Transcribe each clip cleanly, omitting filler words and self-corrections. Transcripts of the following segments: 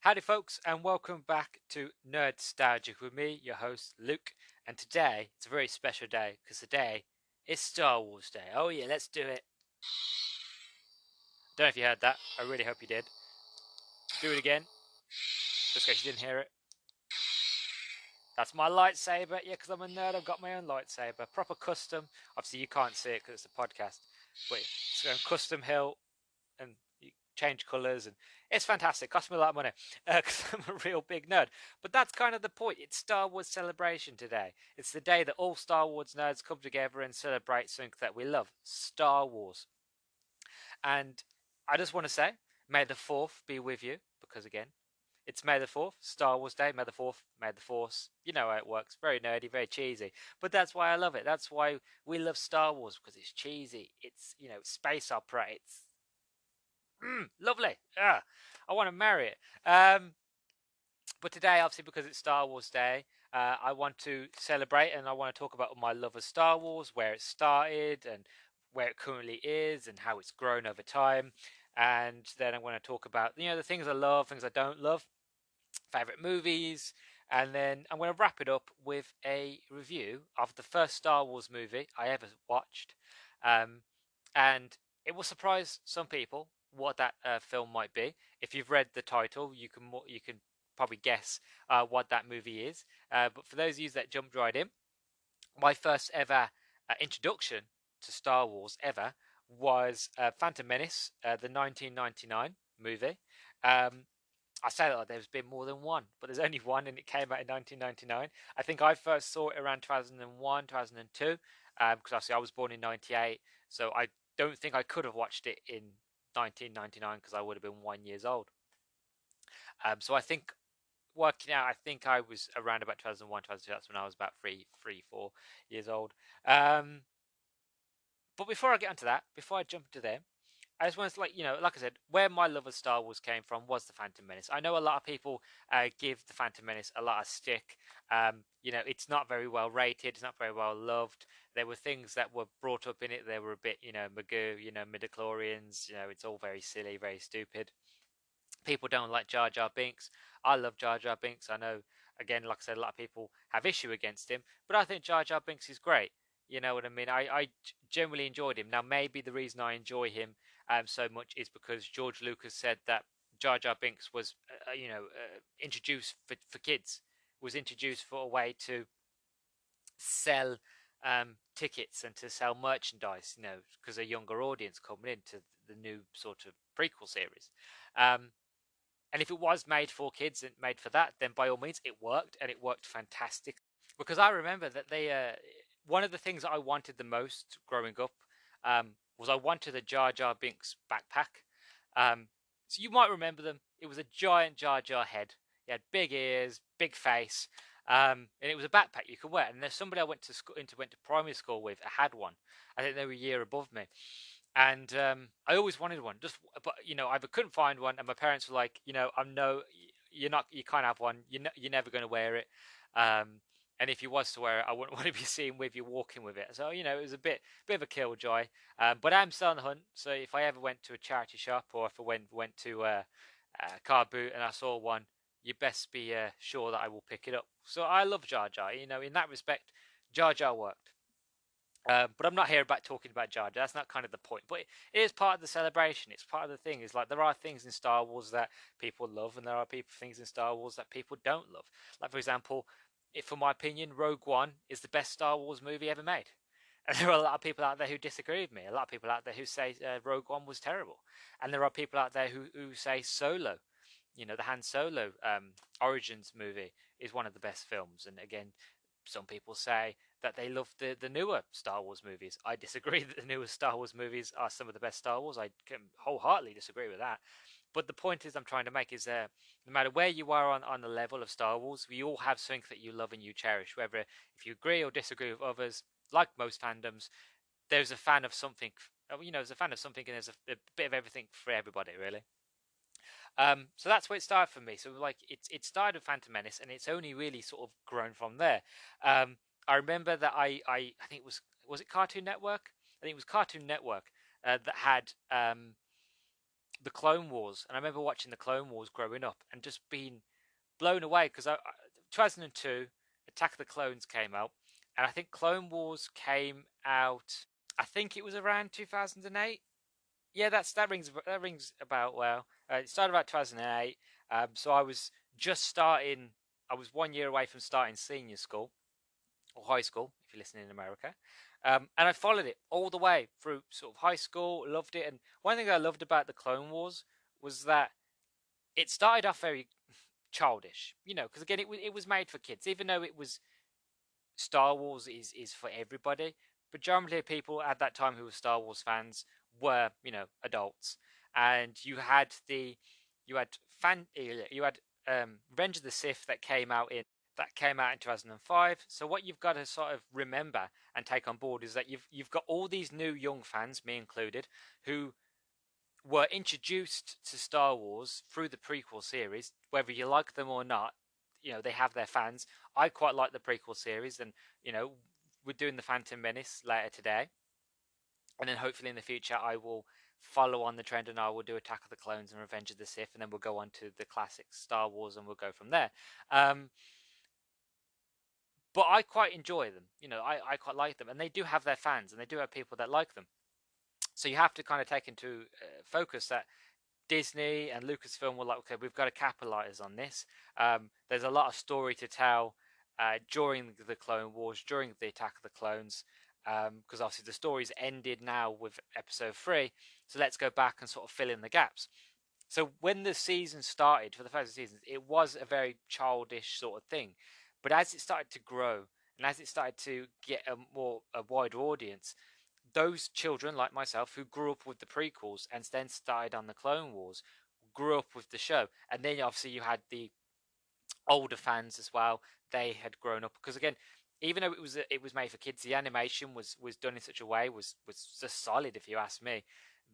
Howdy folks, and welcome back to Nerdstalgic with me, your host Luke. And today, it's a very special day, because today is Star Wars Day. Oh yeah, let's do it. Don't know if you heard that, I really hope you did. Do it again, just in case you didn't hear it. That's my lightsaber, yeah, because I'm a nerd, I've got my own lightsaber. Proper custom, obviously you can't see it because it's a podcast. But it's a custom hilt, and you change colours, and it's fantastic. Cost me a lot of money because I'm a real big nerd. But that's kind of the point. It's Star Wars celebration today. It's the day that all Star Wars nerds come together and celebrate something that we love, Star Wars. And I just want to say, may the 4th be with you, because again, it's May the 4th, Star Wars Day, May the 4th, May the Force. You know how it works. Very nerdy, very cheesy. But that's why I love it. That's why we love Star Wars, because it's cheesy. It's, space opera. It's lovely. I want to marry it. But today, obviously, because it's Star Wars Day, I want to celebrate and I want to talk about my love of Star Wars, where it started and where it currently is and how it's grown over time. And then I'm going to talk about, the things I love, things I don't love, favorite movies. And then I'm going to wrap it up with a review of the first Star Wars movie I ever watched. And it will surprise some people what that film might be. If you've read the title, you can probably guess what that movie is. But for those of you that jumped right in, my first ever introduction to Star Wars ever was Phantom Menace, the 1999 movie. I say that like there's been more than one, but there's only one, and it came out in 1999. I think I first saw it around 2001, 2002, because obviously I was born in 98, so I don't think I could have watched it in 1999 because I would have been 1 year old. So I think working out, I think I was around about 2001, 2002. That's when I was about 4 years old. But before I get onto that, before I jump into there, I just wanted to, like I said, where my love of Star Wars came from was the Phantom Menace. I know a lot of people give the Phantom Menace a lot of stick. It's not very well rated. It's not very well loved. There were things that were brought up in it. They were a bit, magoo, midichlorians. It's all very silly, very stupid. People don't like Jar Jar Binks. I love Jar Jar Binks. I know, again, like I said, a lot of people have issue against him, but I think Jar Jar Binks is great. You know what I mean? I generally enjoyed him. Now, maybe the reason I enjoy him so much is because George Lucas said that Jar Jar Binks was, introduced for kids, was introduced for a way to sell tickets and to sell merchandise, because a younger audience coming into the new sort of prequel series. And if it was made for kids and made for that, then by all means, it worked, and it worked fantastic. Because I remember that one of the things that I wanted the most growing up was I wanted a Jar Jar Binks backpack. So you might remember them. It was a giant Jar Jar head. He had big ears, big face, and it was a backpack you could wear. And there's somebody I went to primary school with had one. I think they were a year above me. And I always wanted one, but I couldn't find one, and my parents were like, you can't have one. You're never going to wear it. And if you was to wear it, I wouldn't want to be seen with you walking with it. So it was a bit of a killjoy. But I'm still on the hunt. So if I ever went to a charity shop, or if I went to a car boot and I saw one, you best be sure that I will pick it up. So I love Jar Jar. In that respect, Jar Jar worked. But I'm not here about talking about Jar Jar. That's not kind of the point. But it is part of the celebration. It's part of the thing. It's like there are things in Star Wars that people love, and there are things in Star Wars that people don't love. Like, for example, for my opinion, Rogue One is the best Star Wars movie ever made. And there are a lot of people out there who disagree with me. A lot of people out there who say Rogue One was terrible. And there are people out there who say Solo, the Han Solo Origins movie is one of the best films. And again, some people say that they love the newer Star Wars movies. I disagree that the newer Star Wars movies are some of the best Star Wars. I can wholeheartedly disagree with that. But the point I'm trying to make is no matter where you are on the level of Star Wars, we all have something that you love and you cherish. Whether if you agree or disagree with others, like most fandoms, there's a fan of something. There's a fan of something, and there's a bit of everything for everybody, really. So that's where it started for me. So it started with Phantom Menace, and it's only really sort of grown from there. I remember that I think it was it Cartoon Network? I think it was Cartoon Network that had the Clone Wars, and I remember watching the Clone Wars growing up and just being blown away because 2002 Attack of the Clones came out, and I think Clone Wars came out. I think it was around 2008. Yeah, that rings about well. It started about 2008. So I was just starting. I was 1 year away from starting senior school or high school, if you're listening in America. And I followed it all the way through sort of high school. Loved it, and one thing I loved about the Clone Wars was that it started off very childish. Because again, it was made for kids, even though it was Star Wars is for everybody. Majority of people at that time who were Star Wars fans were, adults, and you had Revenge of the Sith that came out in 2005. So what you've got to sort of remember and take on board is that you've got all these new young fans, me included, who were introduced to Star Wars through the prequel series, whether you like them or not. They have their fans. I quite like the prequel series, and we're doing the Phantom Menace later today, and then hopefully in the future I will follow on the trend and I will do Attack of the Clones and Revenge of the Sith, and then we'll go on to the classic Star Wars and we'll go from there. But I quite enjoy them. I quite like them, and they do have their fans, and they do have people that like them. So you have to kind of take into focus that Disney and Lucasfilm were like, okay, we've got to capitalize on this. There's a lot of story to tell during the Clone Wars, during the Attack of the Clones, because obviously the story's ended now with Episode 3. So let's go back and sort of fill in the gaps. So when the season started, for the first seasons, it was a very childish sort of thing. But as it started to grow and as it started to get a wider audience, those children like myself who grew up with the prequels and then started on the Clone Wars grew up with the show, and then obviously you had the older fans as well. They had grown up because again, even though it was made for kids, the animation was done in such a way was just solid, if you ask me,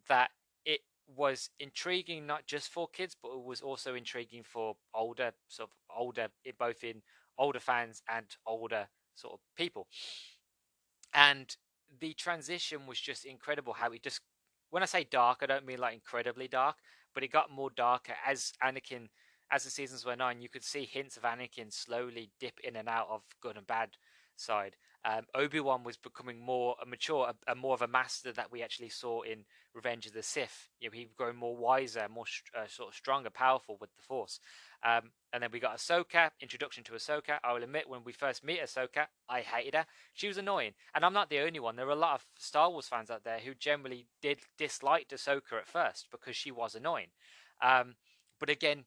that it was intriguing not just for kids, but it was also intriguing for both in older fans and older sort of people. And the transition was just incredible. How it just, when I say dark, I don't mean like incredibly dark, but it got more darker as the seasons went on. You could see hints of Anakin slowly dip in and out of good and bad side. Obi-Wan was becoming more mature, more of a master that we actually saw in Revenge of the Sith. He was growing more wiser, more sort of stronger, powerful with the Force. And then we got Ahsoka, introduction to Ahsoka. I will admit, when we first meet Ahsoka, I hated her. She was annoying. And I'm not the only one. There are a lot of Star Wars fans out there who generally disliked Ahsoka at first because she was annoying. But again,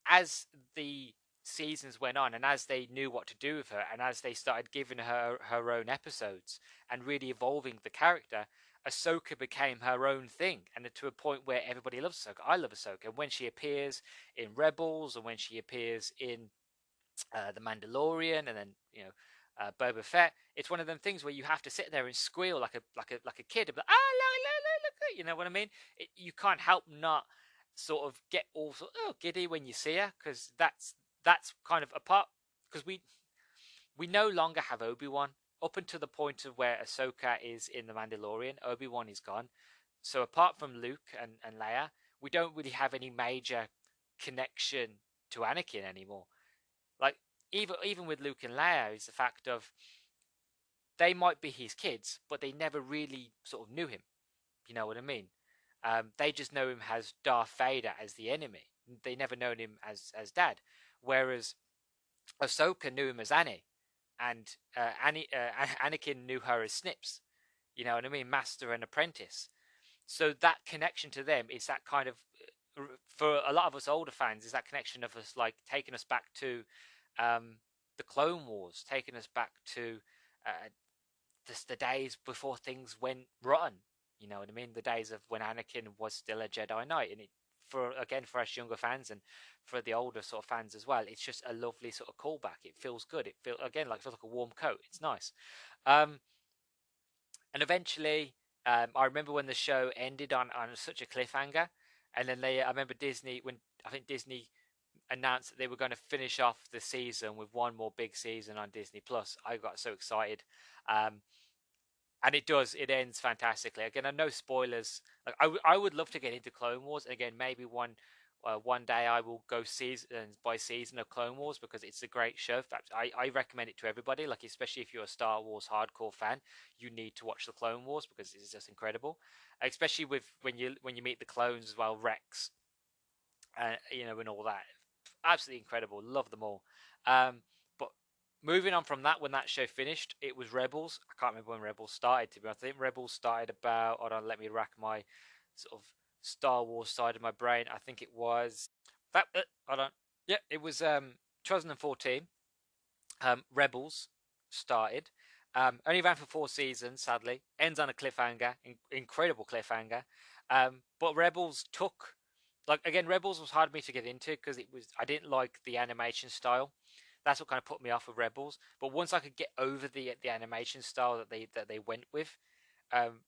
as the seasons went on and as they knew what to do with her and as they started giving her her own episodes and really evolving the character, Ahsoka became her own thing, and to a point where everybody loves Ahsoka. I love Ahsoka. When she appears in Rebels and when she appears in The Mandalorian and then Boba Fett, it's one of them things where you have to sit there and squeal like a kid and be like, look, you know what I mean? You can't help not sort of get all giddy when you see her, because that's kind of a part, because we no longer have Obi-Wan up until the point of where Ahsoka is in The Mandalorian. Obi-Wan is gone, so apart from Luke and Leia, we don't really have any major connection to Anakin anymore. Like even with Luke and Leia is the fact of they might be his kids, but they never really sort of knew him. You know what I mean? They just know him as Darth Vader, as the enemy. They never known him as dad. Whereas Ahsoka knew him as Annie, and Anakin knew her as Snips. You know what I mean? Master and apprentice. So that connection to them is that kind of, for a lot of us older fans, is that connection of us like taking us back to the Clone Wars, taking us back to the days before things went rotten. You know what I mean? The days of when Anakin was still a Jedi Knight, and for us younger fans and for the older sort of fans as well, it's just a lovely sort of callback. It feels good. It feels like a warm coat. It's nice. And eventually, I remember when the show ended on such a cliffhanger, and then I remember when Disney announced that they were going to finish off the season with one more big season on Disney Plus. I got so excited. And it does. It ends fantastically. Again, I know spoilers. Like I would love to get into Clone Wars. Again, maybe one day I will go season by season of Clone Wars because it's a great show. I recommend it to everybody. Like especially if you're a Star Wars hardcore fan, you need to watch the Clone Wars because it's just incredible. Especially with when you meet the clones as well, Rex, and all that. Absolutely incredible. Love them all. But moving on from that, when that show finished, it was Rebels. I can't remember when Rebels started. To be honest, I think Rebels started about. Hold on, let me rack my sort of Star Wars side of my brain. I think it was that. Hold on. Yeah, it was 2014. Rebels started. Only ran for 4 seasons, sadly. Ends on a cliffhanger, incredible cliffhanger. But Rebels took, like again, Rebels was hard for me to get into because I didn't like the animation style. That's what kind of put me off of Rebels. But once I could get over the animation style that they went with, um,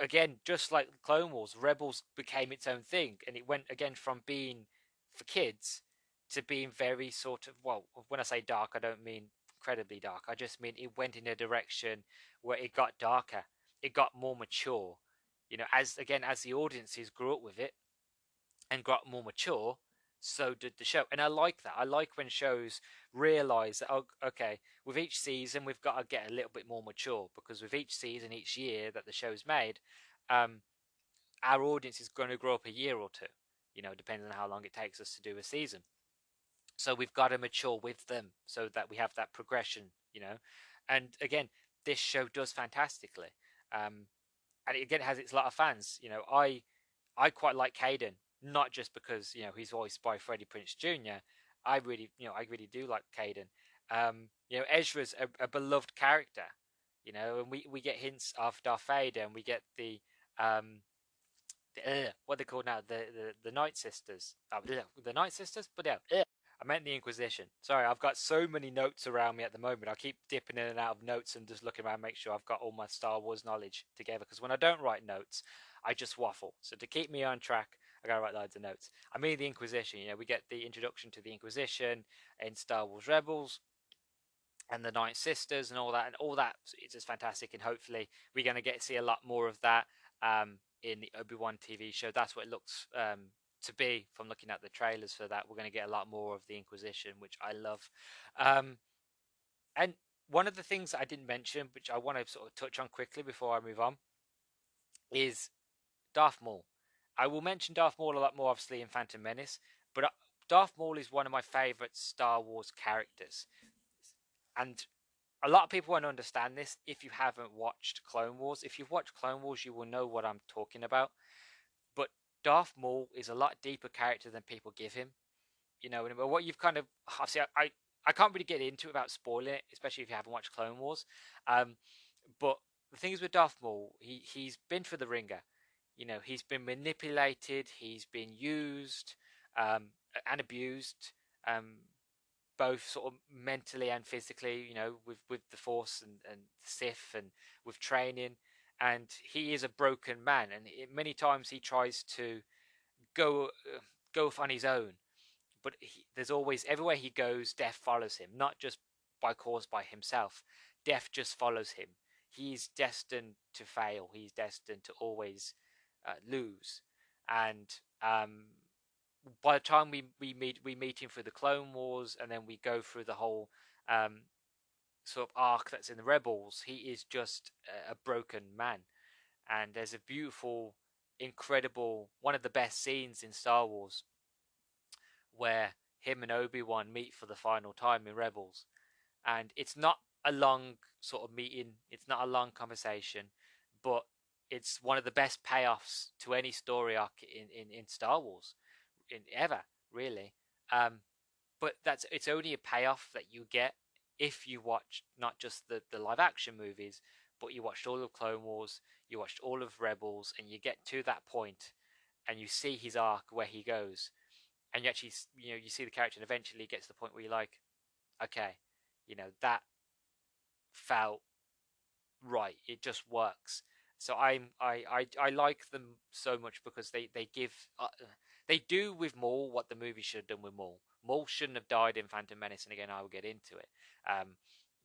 again, just like Clone Wars, Rebels became its own thing, and it went again from being for kids to being very sort of, well, when I say dark, I don't mean incredibly dark. I just mean it went in a direction where it got darker, it got more mature. As the audiences grew up with it and got more mature, so did the show. And I like that. I like when shows realize that, oh, okay, with each season we've got to get a little bit more mature because with each season, each year that the show's made, um, our audience is going to grow up a year or two, depending on how long it takes us to do a season. So we've got to mature with them so that we have that progression. And again, this show does fantastically. And it, again, has its lot of fans. I quite like Caden, not just because he's voiced by Freddie Prinze Jr. I really do like Caden. Ezra's a beloved character. And we get hints of Darth Vader, and we get what they call now the Night Sisters. The Night Sisters, but yeah, I meant the Inquisition. Sorry, I've got so many notes around me at the moment. I keep dipping in and out of notes and just looking around, make sure I've got all my Star Wars knowledge together. Because when I don't write notes, I just waffle. So to keep me on track, I gotta write loads of notes. I mean the Inquisition. We get the introduction to the Inquisition in Star Wars Rebels, and the Night Sisters and all that is just fantastic. And hopefully we're going to get to see a lot more of that in the Obi-Wan TV show. That's what it looks to be from looking at the trailers for that. We're going to get a lot more of the Inquisition, which I love. And one of the things that I didn't mention, which I want to sort of touch on quickly before I move on, is Darth Maul. I will mention Darth Maul a lot more, obviously, in Phantom Menace, but Darth Maul is one of my favorite Star Wars characters. And a lot of people won't understand this if you haven't watched Clone Wars. If you've watched Clone Wars, you will know what I'm talking about. But Darth Maul is a lot deeper character than people give him. What you've kind of obviously I can't really get into it without spoiling it, especially if you haven't watched Clone Wars. But the thing is with Darth Maul, he's been through the ringer. He's been manipulated, he's been used and abused. Both sort of mentally and physically, with the Force and Sith and with training. And he is a broken man, and many times he tries to go go off on his own. But there's always, everywhere he goes, death follows him, not just caused by himself. Death just follows him. He's destined to fail. He's destined to always lose. And by the time we meet him through the Clone Wars, and then we go through the whole sort of arc that's in the Rebels, he is just a broken man. And there's a beautiful, incredible, one of the best scenes in Star Wars where him and Obi-Wan meet for the final time in Rebels. And it's not a long sort of meeting, it's not a long conversation, but it's one of the best payoffs to any story arc in Star Wars ever, really. But it's only a payoff that you get if you watch not just the live action movies, but you watched all of Clone Wars, you watched all of Rebels, and you get to that point and you see his arc where he goes, and you actually you see the character, and eventually gets to the point where you're like, okay, that felt right. It just works. So I like them so much because they give they do with Maul what the movie should have done with Maul. Maul shouldn't have died in Phantom Menace, and again I will get into it.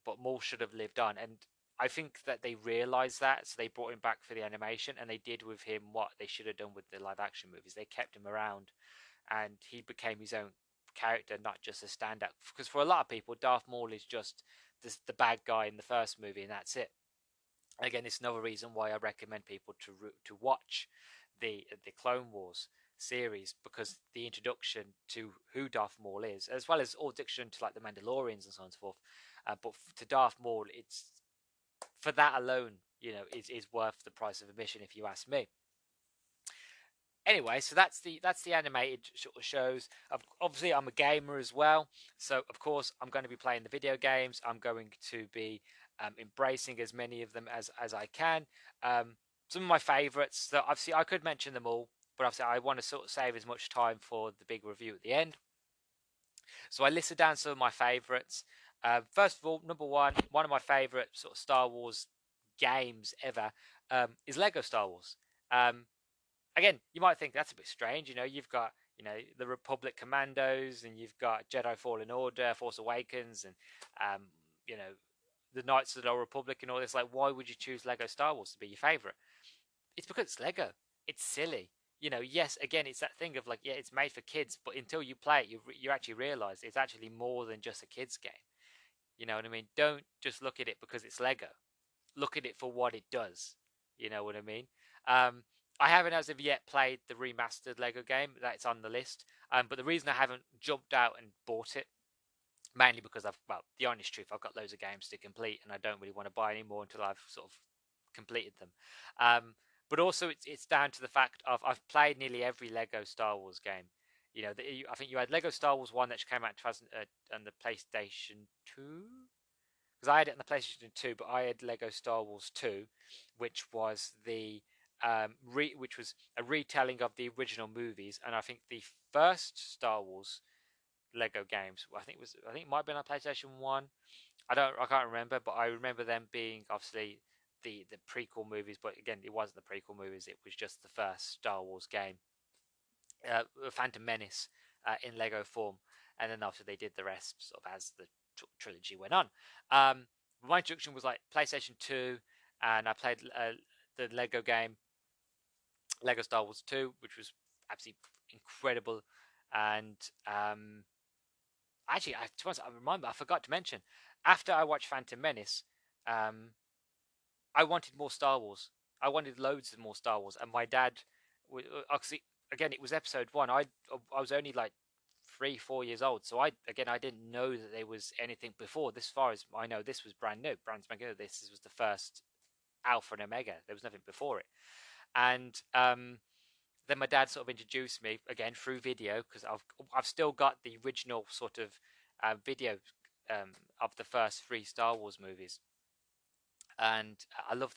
But Maul should have lived on, and I think that they realized that, so they brought him back for the animation, and they did with him what they should have done with the live action movies. They kept him around, and he became his own character, not just a standout. Because for a lot of people, Darth Maul is just the bad guy in the first movie, and that's it. Again, it's another reason why I recommend people to watch the Clone Wars series, because the introduction to who Darth Maul is, as well as all introduction to like the Mandalorians and so on and so forth. But to Darth Maul, it's for that alone, is worth the price of admission, if you ask me. Anyway, so that's the animated shows. Obviously, I'm a gamer as well, so of course I'm going to be playing the video games. I'm going to be embracing as many of them as I can. Some of my favourites, that obviously I could mention them all, but obviously I want to sort of save as much time for the big review at the end. So I listed down some of my favourites. First of all, number one of my favourite sort of Star Wars games ever is Lego Star Wars. Again, you might think that's a bit strange. You've got the Republic Commandos, and you've got Jedi Fallen Order, Force Awakens, and the Knights of the Old Republic and all this. Like, why would you choose Lego Star Wars to be your favorite? It's because it's Lego. It's silly. Yes, again, it's that thing of like, yeah, it's made for kids, but until you play it, you actually realize it's actually more than just a kids game. You know what I mean? Don't just look at it because it's Lego. Look at it for what it does. You know what I mean? I haven't as of yet played the remastered Lego game. That's on the list. But the reason I haven't jumped out and bought it, mainly because the honest truth, I've got loads of games to complete, and I don't really want to buy any more until I've sort of completed them. But also, it's down to the fact of I've played nearly every Lego Star Wars game. I think you had Lego Star Wars 1 that came out on the PlayStation 2. Because I had it on the PlayStation 2, but I had Lego Star Wars 2, which was which was a retelling of the original movies, and I think the first Star Wars Lego games, I think it might have been on PlayStation 1. I can't remember, but I remember them being obviously the prequel movies, but again, it wasn't the prequel movies, it was just the first Star Wars game, Phantom Menace, in Lego form, and then after they did the rest sort of as the trilogy went on. My introduction was like PlayStation 2, and I played the Lego game Lego Star Wars 2, which was absolutely incredible. And actually, I forgot to mention, after I watched Phantom Menace, I wanted more Star Wars. I wanted loads of more Star Wars, and my dad, actually, again, it was episode 1. I was only like 3-4 years old, so I didn't know that there was anything before. This, far as I know, this was brand new. This was the first Alpha and Omega. There was nothing before it. And then my dad sort of introduced me again through video, because I've still got the original sort of video of the first 3 Star Wars movies, and I love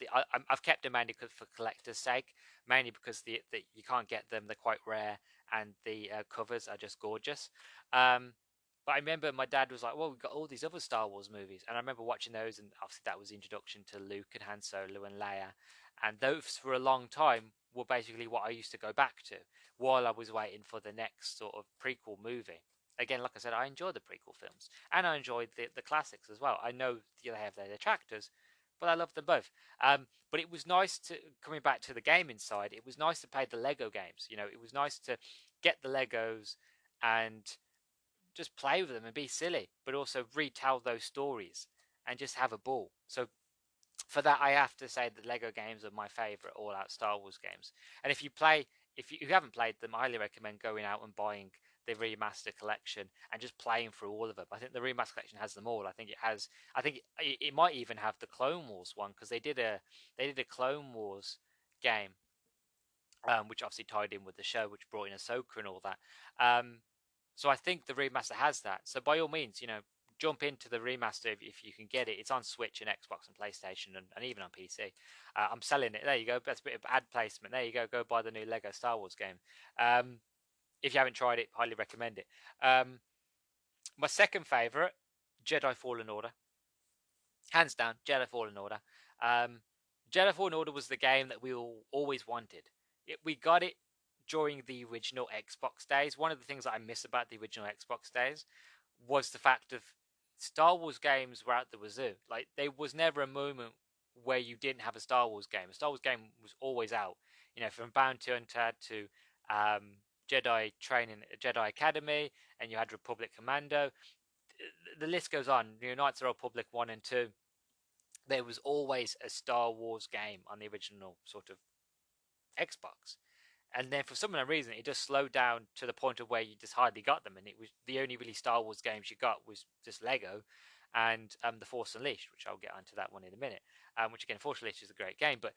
I've kept them mainly for collector's sake, mainly because you can't get them; they're quite rare, and the covers are just gorgeous. But I remember my dad was like, "Well, we've got all these other Star Wars movies," and I remember watching those, and obviously that was the introduction to Luke and Han Solo and Leia, and those for a long time were basically what I used to go back to while I was waiting for the next sort of prequel movie. Again, like I said, I enjoy the prequel films, and I enjoyed the classics as well. I know they have their detractors, but I love them both. But it was nice coming back to the gaming side. It was nice to play the Lego games. It was nice to get the Legos and just play with them and be silly, but also retell those stories and just have a ball. So for that, I have to say that Lego games are my favorite all-out Star Wars games. And if you haven't played them, I highly recommend going out and buying the remaster collection and just playing through all of them. I think the remaster collection has them all. I think it might even have the Clone Wars one, because they did a Clone Wars game, which obviously tied in with the show, which brought in Ahsoka and all that. So I think the remaster has that. So by all means, jump into the remaster if you can get it. It's on Switch and Xbox and PlayStation and even on PC. I'm selling it. There you go. That's a bit of ad placement. There you go. Go buy the new Lego Star Wars game. If you haven't tried it, highly recommend it. My second favourite, Jedi Fallen Order. Hands down, Jedi Fallen Order. Jedi Fallen Order was the game that we all always wanted. We got it during the original Xbox days. One of the things that I miss about the original Xbox days was the fact of Star Wars games were out the wazoo. Like, there was never a moment where you didn't have a Star Wars game. A Star Wars game was always out. You know, from Bounty Hunter to Jedi Training, Jedi Academy, and you had Republic Commando. The list goes on. You know, Knights of the Old Republic 1 and 2. There was always a Star Wars game on the original sort of Xbox. And then for some reason, it just slowed down to the point of where you just hardly got them. And it was the only really Star Wars games you got was just Lego and The Force Unleashed, which I'll get onto that one in a minute. Which again, Force Unleashed is a great game, but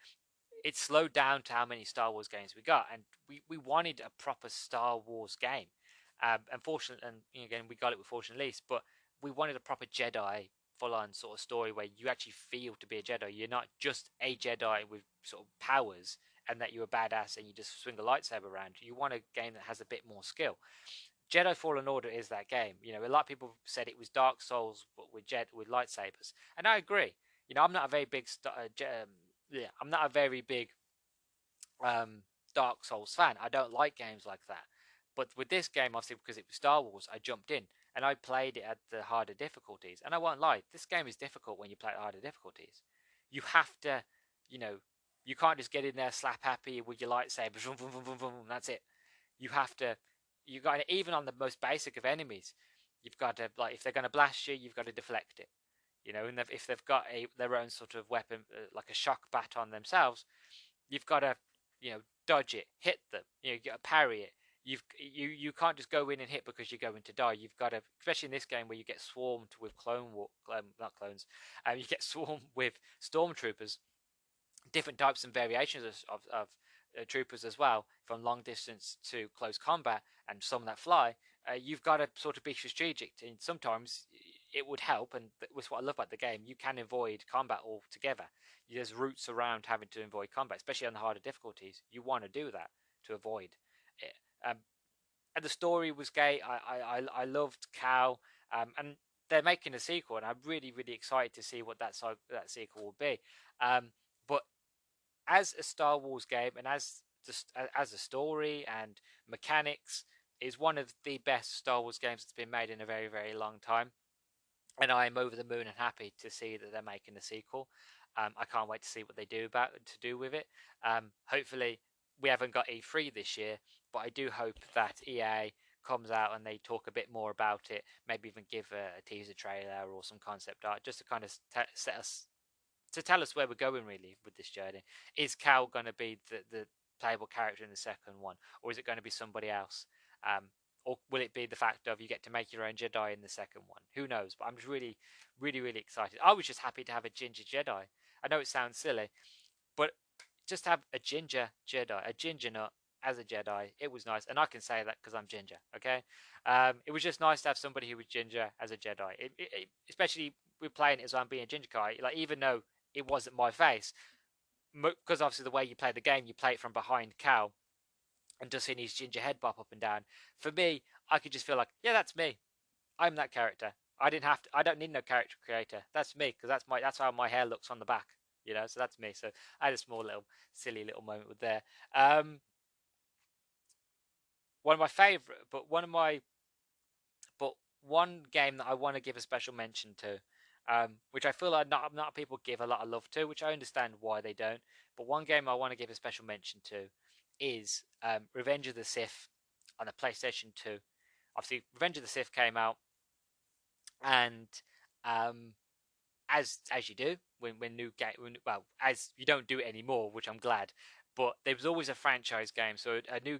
it slowed down to how many Star Wars games we got. And we wanted a proper Star Wars game. Unfortunately, and again, we got it with Force Unleashed, but we wanted a proper Jedi full-on sort of story where you actually feel to be a Jedi. You're not just a Jedi with sort of powers and that you're a badass and you just swing a lightsaber around. You want a game that has a bit more skill. Jedi Fallen Order is that game. You know, a lot of people said it was Dark Souls but with lightsabers, and I agree. You know, I'm not a very big I'm not a very big Dark Souls fan. I don't like games like that. But with this game, obviously because it was Star Wars, I jumped in and I played it at the harder difficulties. And I won't lie, this game is difficult when you play at harder difficulties. You have to, you know, you can't just get in there slap happy with your lightsaber, vroom, vroom, vroom, vroom, vroom, that's it. You have to, you got to, even on the most basic of enemies, you've got to, like, if they're going to blast you, you've got to deflect it. You know, and if they've got their own sort of weapon, like a shock baton themselves, you've got to, you know, dodge it, hit them, you know, you got to parry it. You can't just go in and hit because you're going to die. You've got to, especially in this game where you get swarmed with you get swarmed with stormtroopers, different types and variations of troopers as well, from long distance to close combat, and some that fly. You've got to sort of be strategic, and sometimes it would help, and that's what I love about the game. You can avoid combat altogether. There's routes around having to avoid combat, especially on the harder difficulties. You want to do that to avoid it. And the story was great. I loved Cal, and they're making a sequel, and I'm really excited to see what that sequel will be. But as a Star Wars game, and as a story and mechanics, is one of the best Star Wars games that's been made in a very long time. And I am over the moon and happy to see that they're making a sequel. I can't wait to see what they do with it. Hopefully, we haven't got E3 this year, but I do hope that EA comes out and they talk a bit more about it. Maybe even give a teaser trailer or some concept art, just to kind of tell us where we're going really with this journey. Is Cal going to be the playable character in the second one, or is it going to be somebody else? Or will it be the fact of you get to make your own Jedi in the second one? Who knows? But I'm just really excited. I was just happy to have a ginger Jedi. I know it sounds silly, but just have a ginger Jedi, a ginger nut as a Jedi. It was nice, and I can say that because I'm ginger. Okay, it was just nice to have somebody who was ginger as a Jedi. Especially with playing it as I'm being a ginger guy. Like, even though it wasn't my face, because obviously the way you play the game, you play it from behind Cal, and just seeing his ginger head bop up and down. For me, I could just feel like, yeah, that's me. I'm that character. I don't need no character creator. That's me, because that's how my hair looks on the back. You know, so that's me. So I had a small little silly little moment with there. One game that I want to give a special mention to, which I feel like not people give a lot of love to, which I understand why they don't. But one game I want to give a special mention to is Revenge of the Sith on the PlayStation 2. Obviously, Revenge of the Sith came out, and as you do when new game, as you don't do it anymore, which I'm glad. But there was always a franchise game, so a new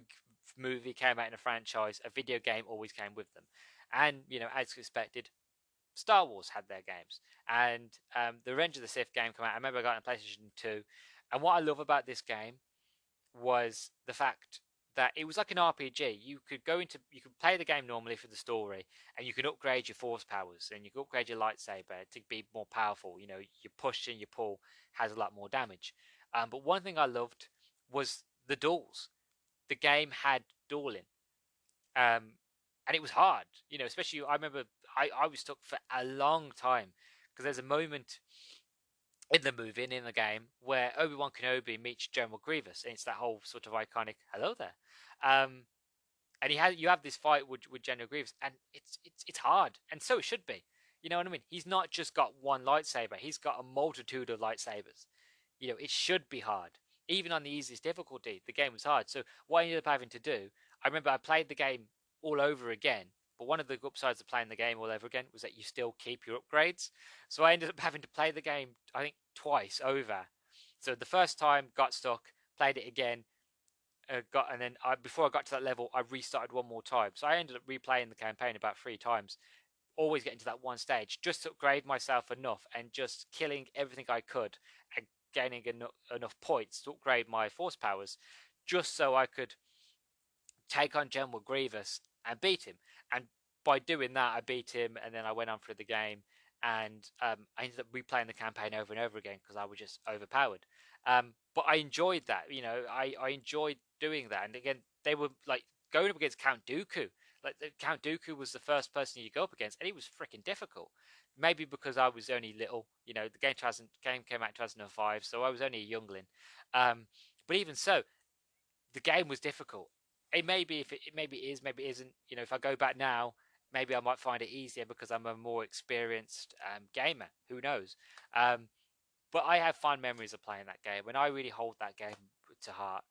movie came out in a franchise, a video game always came with them, and you know, as expected, Star Wars had their games, and the Revenge of the Sith game came out. I remember I got it on PlayStation 2, and what I love about this game was the fact that it was like an RPG. You could play the game normally for the story, and you can upgrade your force powers, and you can upgrade your lightsaber to be more powerful. You know, your push and your pull has a lot more damage. But one thing I loved was the duels. The game had dueling, and it was hard. You know, especially I remember I was stuck for a long time, because there's a moment in the movie and in the game where Obi-Wan Kenobi meets General Grievous, and it's that whole sort of iconic "hello there," and you have this fight with General Grievous, and it's hard, and so it should be. You know what I mean? He's not just got one lightsaber. He's got a multitude of lightsabers. You know, it should be hard. Even on the easiest difficulty, the game was hard. So what I ended up having to do, I remember I played the game all over again. But one of the upsides of playing the game all over again was that you still keep your upgrades. So I ended up having to play the game, I think, twice over. So the first time, got stuck, played it again, and then before I got to that level, I restarted one more time. So I ended up replaying the campaign about 3 times, always getting to that one stage, just to upgrade myself enough and just killing everything I could and gaining enough points to upgrade my force powers, just so I could take on General Grievous and beat him. And by doing that, I beat him, and then I went on through the game, and I ended up replaying the campaign over and over again because I was just overpowered. But I enjoyed that. You know, I enjoyed doing that. And again, they were like going up against Count Dooku. Like Count Dooku was the first person you go up against, and it was freaking difficult. Maybe because I was only little. You know, the game came out in 2005, so I was only a youngling. But even so, the game was difficult. It may be maybe it is, maybe it isn't. You know, if I go back now, maybe I might find it easier because I'm a more experienced gamer. Who knows? But I have fond memories of playing that game, and I really hold that game to heart.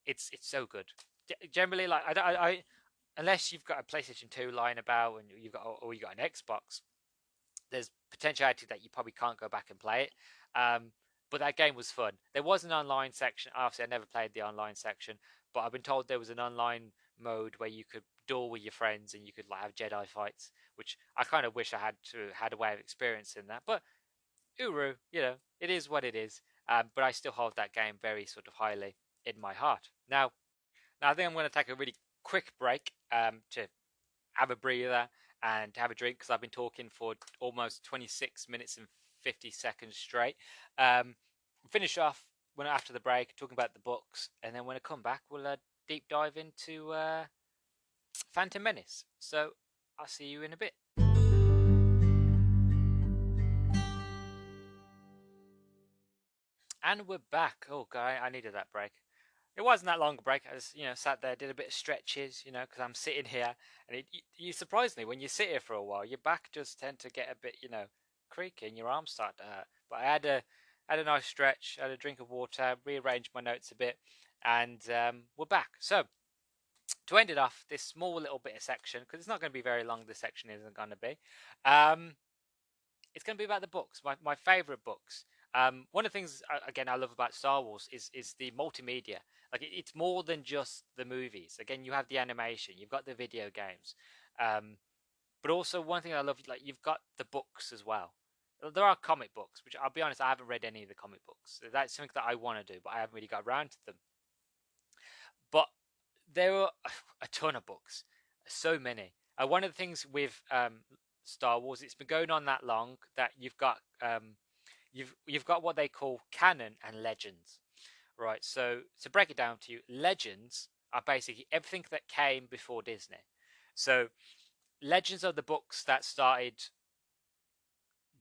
It's so good. Generally, like I unless you've got a PlayStation 2 lying about and you've got an Xbox, there's potentiality that you probably can't go back and play it. But that game was fun. There was an online section. Obviously, I never played the online section, but I've been told there was an online mode where you could duel with your friends and you could like have Jedi fights, which I kind of wish I had a way of experiencing that. But Uru, you know, it is what it is. But I still hold that game very sort of highly in my heart. Now I think I'm going to take a really quick break to have a breather and have a drink because I've been talking for almost 26 minutes and 50 seconds straight. Finish off after the break talking about the books, and then when I come back, we'll deep dive into Phantom Menace. So I'll see you in a bit. And we're back. Oh god, I needed that break. It wasn't that long a break. I just, sat there, did a bit of stretches, because I'm sitting here, and you surprise me when you sit here for a while, your back just tend to get a bit, creaky, and your arms start to hurt. But I had a nice stretch, had a drink of water, rearranged my notes a bit, and we're back. So to end it off, this small little bit of section, because it's not going to be very long. This section isn't going to be. It's going to be about the books, my favorite books. One of the things, again, I love about Star Wars is the multimedia. Like it's more than just the movies. Again, you have the animation, you've got the video games, but also one thing I love, like you've got the books as well. There are comic books, which I'll be honest, I haven't read any of the comic books. That's something that I want to do, but I haven't really got around to them. But there are a ton of books, so many. One of the things with Star Wars, it's been going on that long that you've got what they call canon and legends, right? So to break it down to you, legends are basically everything that came before Disney. So legends are the books that started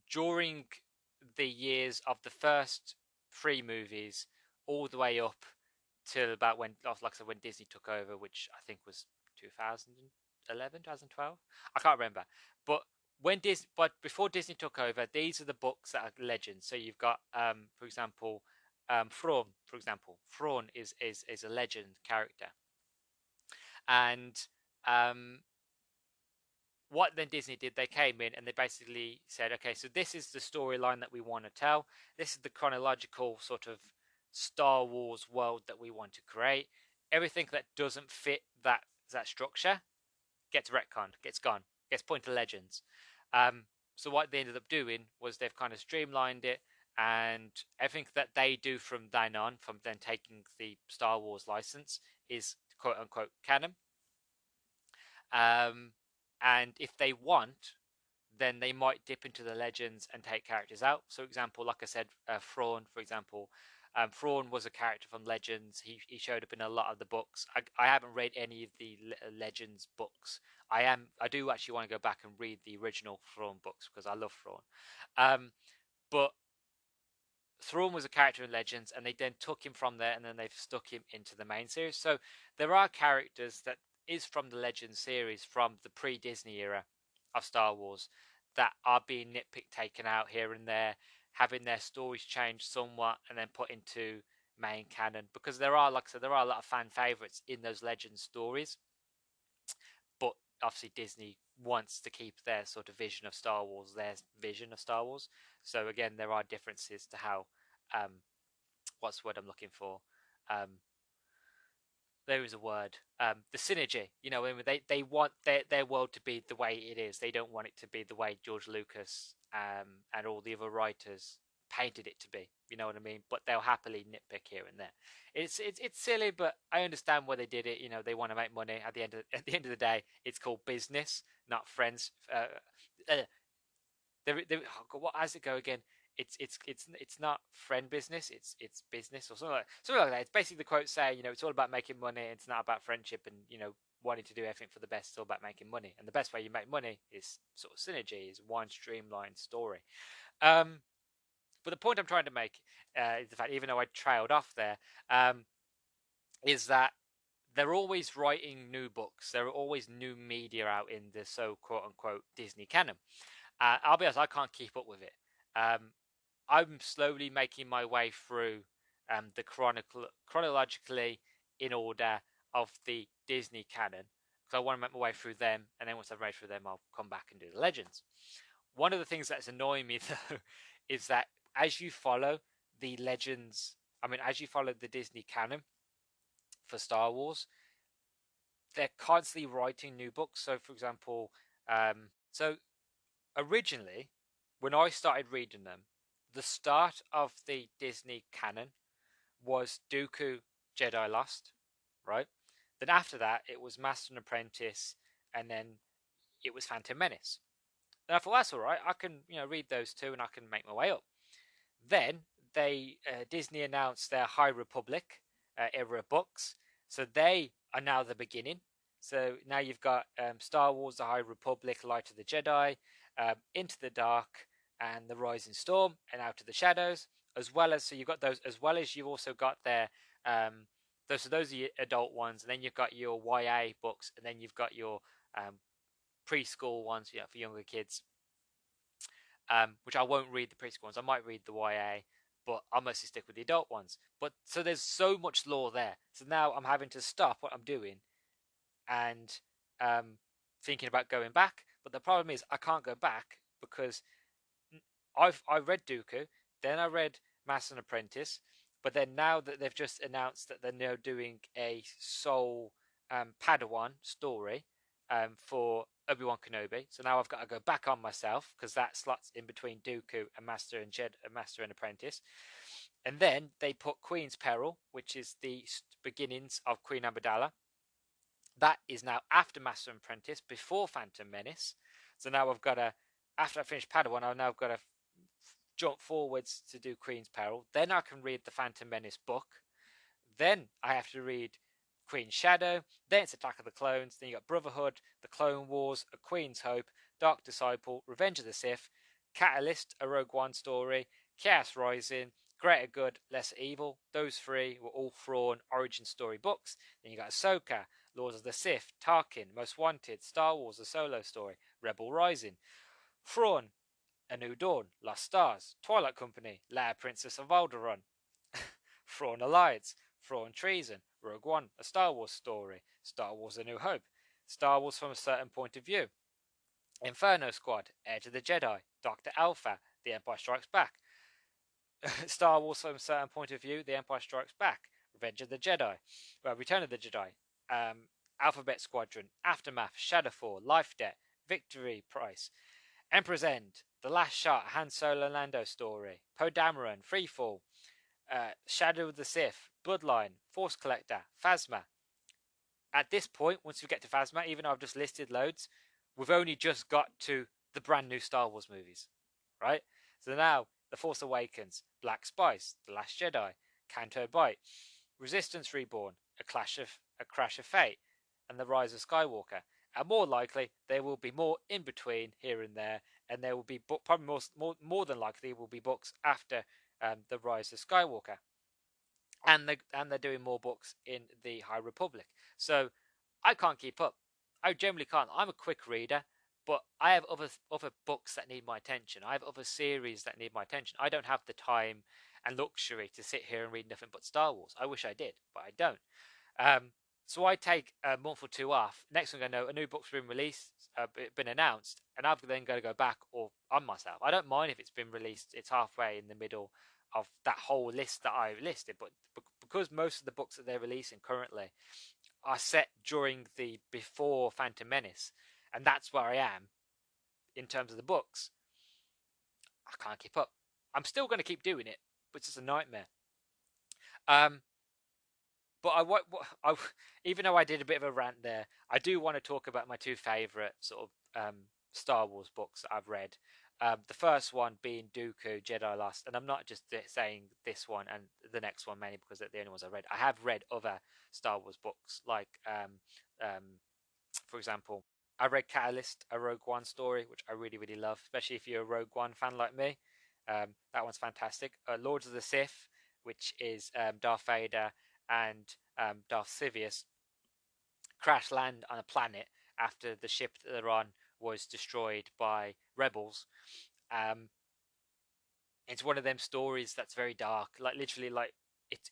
during the years of the first 3 movies all the way up till about when, like I said, when Disney took over, which I think was 2011, 2012. I can't remember. But before Disney took over, these are the books that are legends. So you've got, for example, Thrawn. For example, Thrawn is a legend character, and what then Disney did, they came in and they basically said, okay, so this is the storyline that we want to tell. This is the chronological sort of Star Wars world that we want to create. Everything that doesn't fit that structure gets retconned, gets gone, gets put into legends. So what they ended up doing was they've kind of streamlined it, and everything that they do from then on, from then taking the Star Wars license, is quote unquote canon. And if they want, then they might dip into the legends and take characters out. So, example, like I said, Thrawn, for example. Thrawn was a character from Legends. He showed up in a lot of the books. I haven't read any of the Legends books. I do actually want to go back and read the original Thrawn books because I love Thrawn. But Thrawn was a character in Legends, and they then took him from there, and then they've stuck him into the main series. So there are characters that is from the Legends series from the pre-Disney era of Star Wars that are being nitpicked, taken out here and there, having their stories changed somewhat, and then put into main canon. Because there are, like I said, there are a lot of fan favorites in those legend stories, but obviously Disney wants to keep their sort of vision of Star Wars, their vision of Star Wars. So again, there are differences to how, what's the word I'm looking for? Um, there is a word. The synergy. You know, they want their world to be the way it is. They don't want it to be the way George Lucas and all the other writers painted it to be. You know what I mean? But they'll happily nitpick here and there. It's silly, but I understand why they did it. You know, they want to make money. At the end of the day, it's called business, not friends. What has it go again? It's not friend business. It's business or something like that. It's basically the quote saying, you know, it's all about making money. It's not about friendship and, you know, wanting to do everything for the best. It's all about making money, and the best way you make money is sort of synergy, is one streamlined story. But the point I'm trying to make is the fact, even though I trailed off there, is that they're always writing new books. There are always new media out in the so quote unquote Disney canon. I'll be honest, I can't keep up with it. I'm slowly making my way through the chronologically in order of the Disney canon, because I want to make my way through them, and then once I've made through them, I'll come back and do the legends. One of the things that's annoying me though is that as you follow the legends, as you follow the Disney canon for Star Wars, they're constantly writing new books. So, for example, so originally, when I started reading them, the start of the Disney canon was Dooku Jedi Lost, right? Then after that, it was Master and Apprentice, and then it was Phantom Menace. And I thought, that's all right. I can, read those two, and I can make my way up. Then Disney announced their High Republic era books, so they are now the beginning. So now you've got Star Wars: The High Republic, Light of the Jedi, Into the Dark, and The Rising Storm, and Out of the Shadows, as well as, so you've got those, as well as you've also got their those are your adult ones, and then you've got your YA books, and then you've got your preschool ones, for younger kids. Which I won't read the preschool ones. I might read the YA, but I'll mostly stick with the adult ones. But so there's so much lore there. So now I'm having to stop what I'm doing and thinking about going back. But the problem is I can't go back because I read Dooku, then I read Master and Apprentice, but then now that they've just announced that they're now doing a sole Padawan story for Obi-Wan Kenobi, so now I've got to go back on myself because that slots in between Dooku and Master and Apprentice. And then they put Queen's Peril, which is the beginnings of Queen Amidala. That is now after Master and Apprentice, before Phantom Menace. So now I've got to, after I finish Padawan, I've now got to jump forwards to do Queen's Peril. Then I can read the Phantom Menace book. Then I have to read Queen's Shadow. Then it's Attack of the Clones. Then you got Brotherhood, The Clone Wars, A Queen's Hope, Dark Disciple, Revenge of the Sith, Catalyst, A Rogue One story, Chaos Rising, Greater Good, Lesser Evil. Those three were all Thrawn origin story books. Then you got Ahsoka, Lords of the Sith, Tarkin, Most Wanted, Star Wars, A Solo Story, Rebel Rising, Thrawn, A New Dawn, Lost Stars, Twilight Company, Leia Princess of Alderaan, Thrawn Alliance, Thrawn Treason, Rogue One, A Star Wars Story, Star Wars A New Hope, Star Wars from a Certain Point of View, Inferno Squad, Heir to the Jedi, Dr. Alpha, The Empire Strikes Back, Star Wars from a Certain Point of View, The Empire Strikes Back, Revenge of the Jedi, Return of the Jedi, Alphabet Squadron, Aftermath, Shadowfall, Life Debt, Victory Price, Emperor's End, The Last Shot, Han Solo Lando Story, Poe Dameron, Freefall, Shadow of the Sith, Bloodline, Force Collector, Phasma. At this point, once we get to Phasma, even though I've just listed loads, we've only just got to the brand new Star Wars movies, right? So now, The Force Awakens, Black Spice, The Last Jedi, Canto Bight, Resistance Reborn, A Crash of Fate, and The Rise of Skywalker. And more likely, there will be more in between here and there, and there will be probably more than likely will be books after The Rise of Skywalker. And they're doing more books in the High Republic. So I can't keep up. I generally can't. I'm a quick reader, But I have other books that need my attention. I have other series that need my attention. I don't have the time and luxury to sit here and read nothing but Star Wars. I wish I did, but I don't. Um, so I take a month or two off. Next thing I know, a new book's been released, been announced, and I've then got to go back or on myself. I don't mind if it's been released. It's halfway in the middle of that whole list that I listed, but because most of the books that they're releasing currently are set during the before Phantom Menace, and that's where I am in terms of the books. I can't keep up. I'm still going to keep doing it, but it's just a nightmare. Um, but I, even though I did a bit of a rant there, I do want to talk about my two favorite sort of Star Wars books that I've read. The first one being Dooku Jedi Lost, and I'm not just saying this one and the next one mainly because they're the only ones I read. I have read other Star Wars books, like for example, I read Catalyst, a Rogue One story, which I really really love, especially if you're a Rogue One fan like me. That one's fantastic. Lords of the Sith, which is Darth Vader and Darth Sidious crash land on a planet after the ship that they're on was destroyed by rebels. Um, it's one of them stories that's very dark, like literally, like it.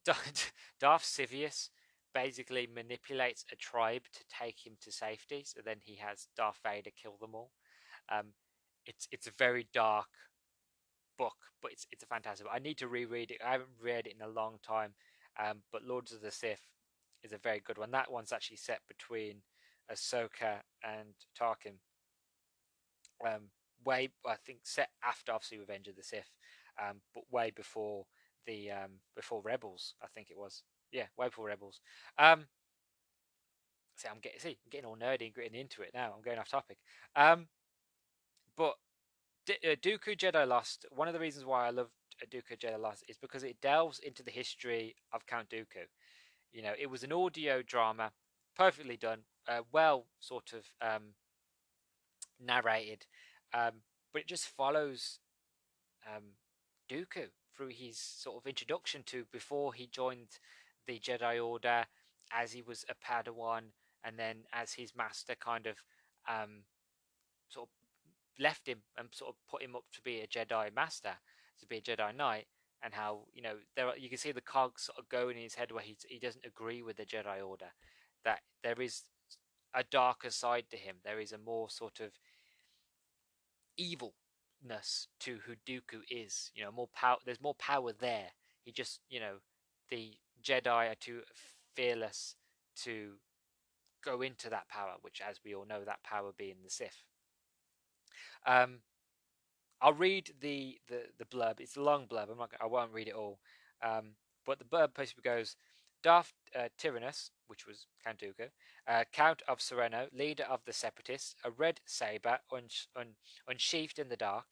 Darth Sidious basically manipulates a tribe to take him to safety, so then he has Darth Vader kill them all. Um, it's a very dark book, but it's a fantastic book. I need to reread it. I haven't read it in a long time, but Lords of the Sith is a very good one. That one's actually set between Ahsoka and Tarkin. Way I think set after obviously Revenge of the Sith, but way before the before Rebels. I think it was, yeah, way before Rebels. I'm getting all nerdy and getting into it now. I'm going off topic. But Dooku Jedi Lost. One of the reasons why I love Dooku Jedi Lost is because it delves into the history of Count Dooku. You know, it was an audio drama, perfectly done, well sort of narrated, but it just follows um, Dooku through his sort of introduction to before he joined the Jedi Order, as he was a Padawan, and then as his master kind of sort of left him and sort of put him up to be a Jedi Master, to be a Jedi Knight, and how, you know, you can see the cogs sort of going in his head where he doesn't agree with the Jedi Order, that there is a darker side to him. There is a more sort of evilness to who Dooku is. You know, more power. There's more power there. He just, you know, the Jedi are too fearless to go into that power, which, as we all know, that power being the Sith. I'll read the blurb. It's a long blurb. I won't read it all. But the blurb basically goes: Darth Tyrannus, which was Count Dooku, Count of Sereno, leader of the Separatists, a red saber unsheathed in the dark.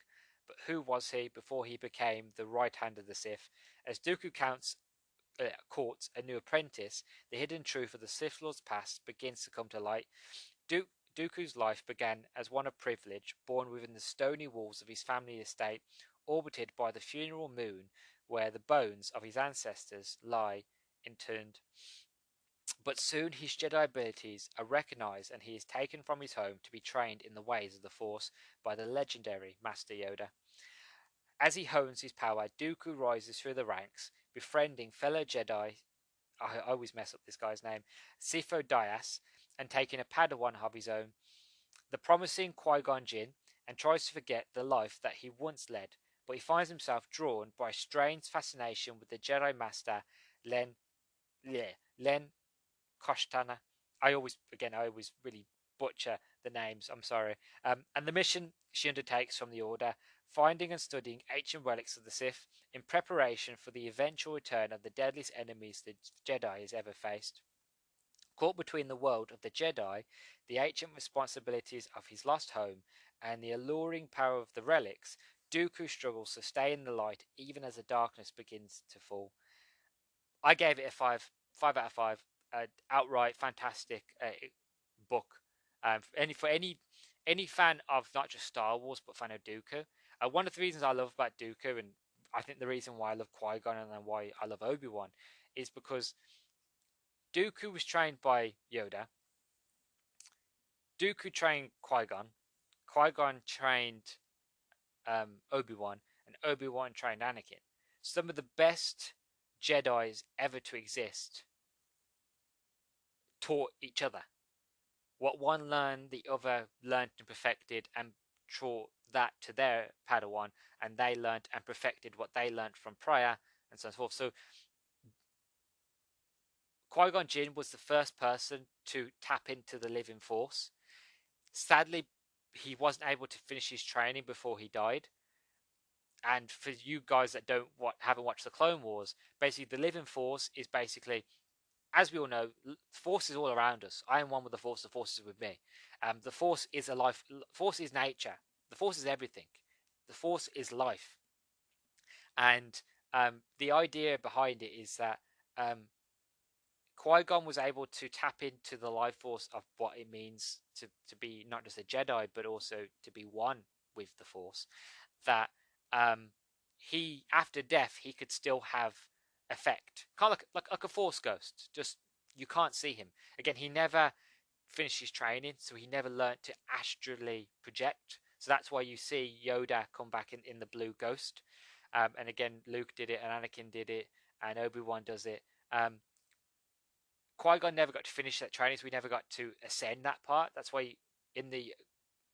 But who was he before he became the right hand of the Sith? As Dooku courts a new apprentice, the hidden truth of the Sith Lord's past begins to come to light. Dooku's life began as one of privilege, born within the stony walls of his family estate, orbited by the funeral moon, where the bones of his ancestors lie interned. But soon his Jedi abilities are recognized and he is taken from his home to be trained in the ways of the Force by the legendary Master Yoda. As he hones his power, Dooku rises through the ranks, befriending fellow Jedi, I always mess up this guy's name, Sifo Dyas, and taking a Padawan of his own, the promising Qui-Gon Jinn, and tries to forget the life that he once led, but he finds himself drawn by a strange fascination with the Jedi Master Len Koshtana. I always really butcher the names. I'm sorry. And the mission she undertakes from the Order, finding and studying ancient relics of the Sith in preparation for the eventual return of the deadliest enemies the Jedi has ever faced. Caught between the world of the Jedi, the ancient responsibilities of his lost home, and the alluring power of the relics, Dooku struggles to stay in the light even as the darkness begins to fall. I gave it a 5 out of 5. Outright fantastic book. For any fan of not just Star Wars but fan of Dooku. One of the reasons I love about Dooku, and I think the reason why I love Qui-Gon and why I love Obi-Wan, is because Dooku was trained by Yoda. Dooku trained Qui-Gon. Qui-Gon trained Obi-Wan, and Obi-Wan trained Anakin. Some of the best Jedis ever to exist taught each other. What one learned, the other learned and perfected, and taught that to their Padawan, and they learned and perfected what they learned from prior, and so forth. So Qui-Gon Jinn was the first person to tap into the living force. Sadly, he wasn't able to finish his training before he died. And for you guys that haven't watched the Clone Wars, basically the living force is basically, as we all know, the force is all around us. I am one with the force. The force is with me. The force is a life. Force is nature. The force is everything. The force is life. And the idea behind it is that Qui-Gon was able to tap into the life force of what it means to be not just a Jedi, but also to be one with the force. That he, after death, he could still have effect, kind of like a force ghost. Just you can't see him. Again, he never finished his training, so he never learned to astrally project. So that's why you see Yoda come back in the blue ghost. And again, Luke did it, and Anakin did it, and Obi-Wan does it. Qui-Gon never got to finish that training, so we never got to ascend that part. That's why in the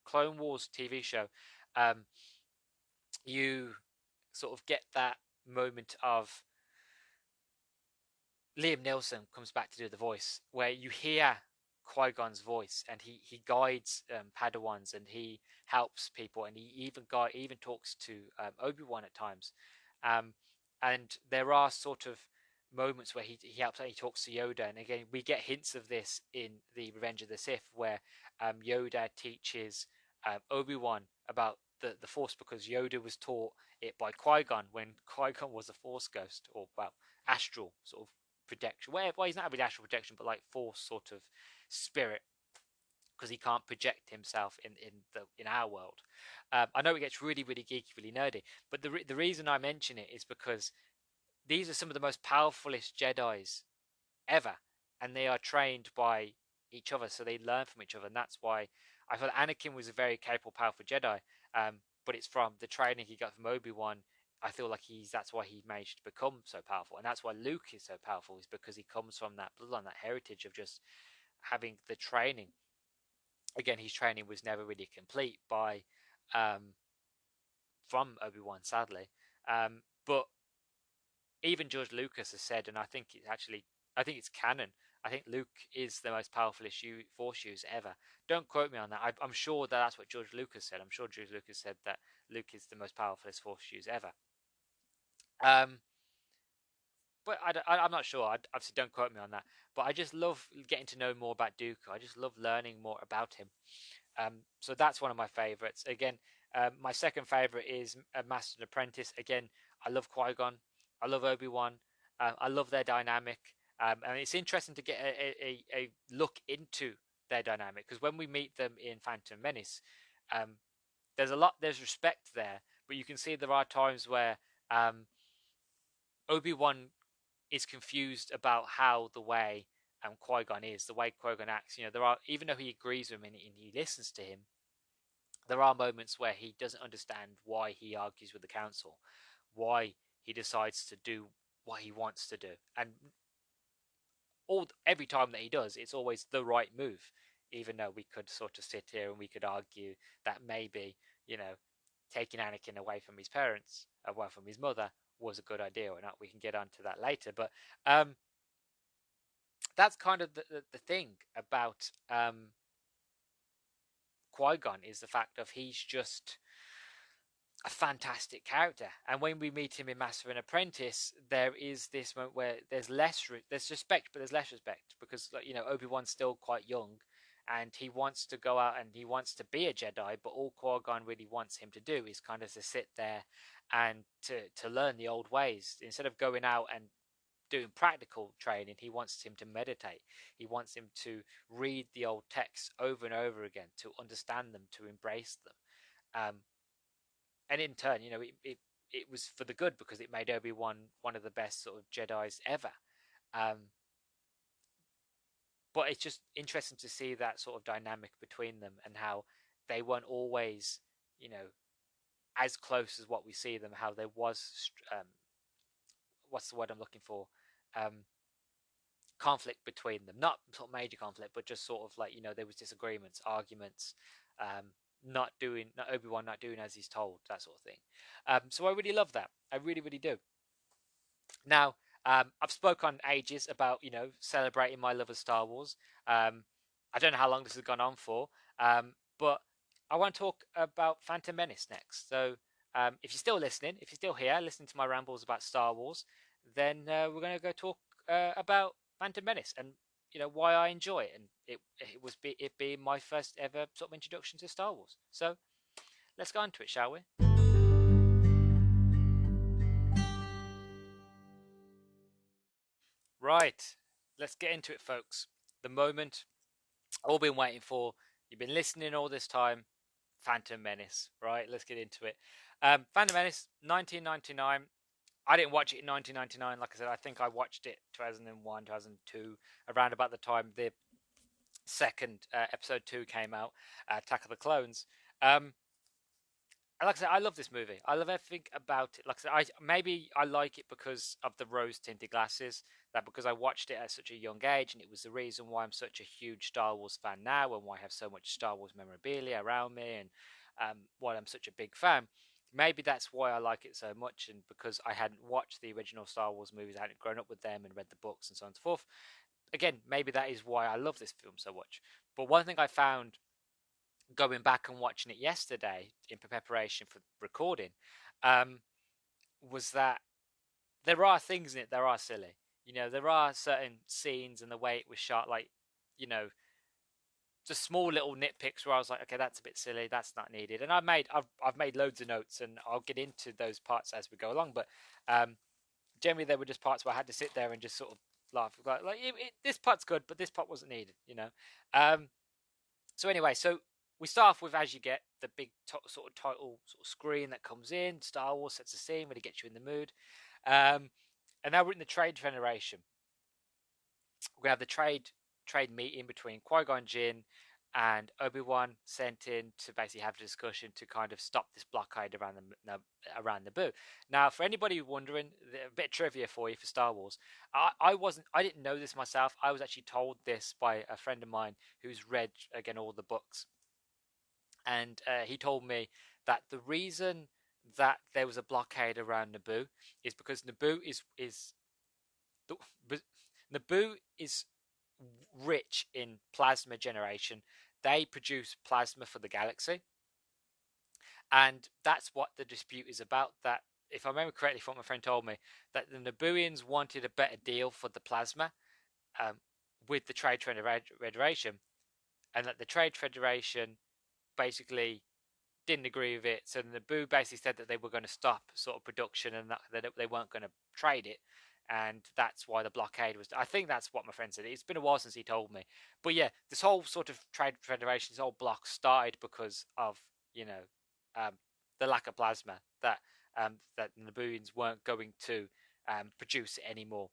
Clone Wars TV show, you sort of get that moment of Liam Neeson comes back to do the voice, where you hear Qui-Gon's voice, and he guides Padawans, and he helps people, and he even talks to Obi-Wan at times, and there are sort of moments where he helps out, he talks to Yoda, and again we get hints of this in the Revenge of the Sith, where Yoda teaches Obi-Wan about the Force, because Yoda was taught it by Qui-Gon when Qui-Gon was a Force ghost, or well, astral sort of projection. Well, he's not having astral projection, but like Force sort of spirit, because he can't project himself in our world. I know it gets really geeky, really nerdy, but the reason I mention it is because these are some of the most powerfulest Jedis ever, and they are trained by each other, so they learn from each other, and that's why I feel Anakin was a very capable, powerful Jedi. But it's from the training he got from Obi-Wan. I feel like that's why he managed to become so powerful, and that's why Luke is so powerful, is because he comes from that bloodline, that heritage of just having the training. Again, his training was never really complete by from Obi-Wan, sadly. But even George Lucas has said, and I think it's canon. I think Luke is the most powerful Force user ever. Don't quote me on that. I'm sure that's what George Lucas said. I'm sure George Lucas said that Luke is the most powerful Force user ever. But I'm not sure. Obviously, don't quote me on that. But I just love getting to know more about Dooku. I just love learning more about him. So that's one of my favorites. Again, my second favorite is Master and Apprentice. Again, I love Qui-Gon. I love Obi-Wan. I love their dynamic. And it's interesting to get a look into their dynamic, because when we meet them in Phantom Menace, there's respect there, but you can see there are times where Obi-Wan is confused about how the way Qui-Gon is, the way Qui-Gon acts. There are, even though he agrees with him and he listens to him, there are moments where he doesn't understand why he argues with the Council, why he decides to do what he wants to do, and every time that he does, it's always the right move. Even though we could sort of sit here and we could argue that maybe, taking Anakin away from his parents, away from his mother, was a good idea or not. We can get onto that later, but that's kind of the thing about Qui-Gon, is the fact of he's just a fantastic character. And when we meet him in Master and Apprentice, there is this moment where there's respect, but there's less respect, because Obi-Wan's still quite young, and he wants to go out and he wants to be a Jedi, but all Qui-Gon really wants him to do is kind of to sit there and to learn the old ways. Instead of going out and doing practical training, he wants him to meditate. He wants him to read the old texts over and over again, to understand them, to embrace them. And in turn, it was for the good, because it made Obi-Wan one of the best sort of Jedis ever. but it's just interesting to see that sort of dynamic between them and how they weren't always, as close as what we see them. How there was, what's the word I'm looking for? Conflict between them, not sort of major conflict, but just sort of like there was disagreements, arguments, not Obi-Wan not doing as he's told, that sort of thing. So I really love that. I really, really do. Now, I've spoke on ages about celebrating my love of Star Wars. I don't know how long this has gone on for, but I want to talk about Phantom Menace next. So if you're still listening, if you're still here listening to my rambles about Star Wars, then we're going to go talk about Phantom Menace and why I enjoy it, and it being my first ever sort of introduction to Star Wars. So let's go into it, shall we? Right, let's get into it, folks. The moment all been waiting for. You've been listening all this time. Phantom Menace, right? Let's get into it. Phantom Menace, 1999. I didn't watch it in 1999. Like I said, I think I watched it 2001, 2002, around about the time the second episode 2 came out, Attack of the Clones. Like I said, I love this movie. I love everything about it. Like I said, maybe I like it because of the rose-tinted glasses. That because I watched it at such a young age, and it was the reason why I'm such a huge Star Wars fan now, and why I have so much Star Wars memorabilia around me, and why I'm such a big fan. Maybe that's why I like it so much, and because I hadn't watched the original Star Wars movies, I hadn't grown up with them and read the books and so on and so forth. Again, maybe that is why I love this film so much. But one thing I found going back and watching it yesterday in preparation for recording was that there are things in it that are silly. There are certain scenes and the way it was shot, like, just small little nitpicks where I was like, okay, that's a bit silly, that's not needed. And I've made loads of notes, and I'll get into those parts as we go along. But generally, there were just parts where I had to sit there and just sort of laugh, like this part's good, but this part wasn't needed. So anyway, we start off with, as you get, the big sort of title sort of screen that comes in. Star Wars sets the scene, really gets you in the mood. And now we're in the Trade Federation. We're going to have the trade meeting between Qui-Gon Jinn and Obi-Wan, sent in to basically have a discussion to kind of stop this blockade around Naboo. Now, for anybody wondering, a bit of trivia for you for Star Wars. I didn't know this myself. I was actually told this by a friend of mine who's read, again, all the books. And he told me that the reason that there was a blockade around Naboo is because Naboo is rich in plasma generation. They produce plasma for the galaxy, and that's what the dispute is about. That, if I remember correctly from what my friend told me, that the Nabooians wanted a better deal for the plasma with the Trade Federation, and that the Trade Federation basically didn't agree with it. So Naboo basically said that they were going to stop sort of production, and that they weren't going to trade it, and that's why the blockade was. I think that's what my friend said. It's been a while since he told me, but yeah, this whole sort of Trade Federation, this whole block started because of the lack of plasma, that the Nabooians weren't going to produce it anymore.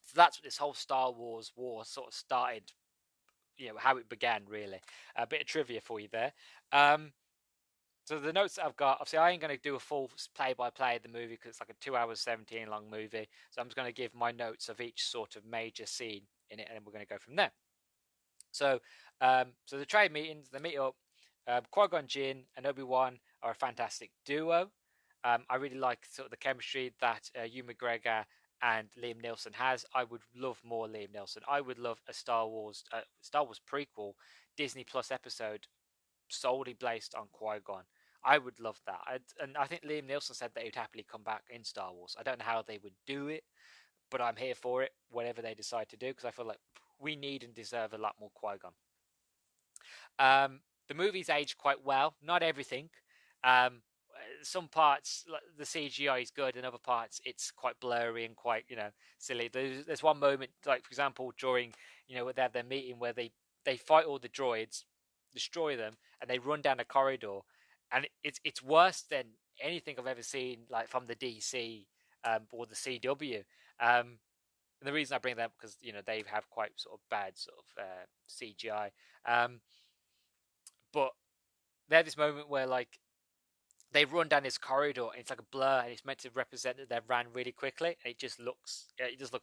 So that's what this whole Star Wars war sort of started. How it began, really. A bit of trivia for you there. So the notes that I've got, obviously I ain't going to do a full play-by-play of the movie because it's like a 2 hours 17 long movie. So I'm just going to give my notes of each sort of major scene in it, and then we're going to go from there. So the trade meetings, they meet up. Qui-Gon Jinn and Obi-Wan are a fantastic duo. I really like sort of the chemistry that Ewan McGregor and Liam Neeson has. I would love more Liam Neeson. I would love a Star Wars prequel Disney Plus episode solely based on Qui-Gon. I would love that. And I think Liam Neeson said that he'd happily come back in Star Wars. I don't know how they would do it, but I'm here for it, whatever they decide to do, because I feel like we need and deserve a lot more Qui-Gon. The movie's aged quite well. Not everything. Some parts, like the CGI is good, and other parts it's quite blurry and quite silly. There's one moment, like for example, during where they have their meeting where they fight all the droids, destroy them, and they run down a corridor, and it's worse than anything I've ever seen, like from the DC or the CW. And the reason I bring that up because they have quite sort of bad sort of CGI. But they have this moment where like they run down this corridor and it's like a blur and it's meant to represent that they've ran really quickly and it just looks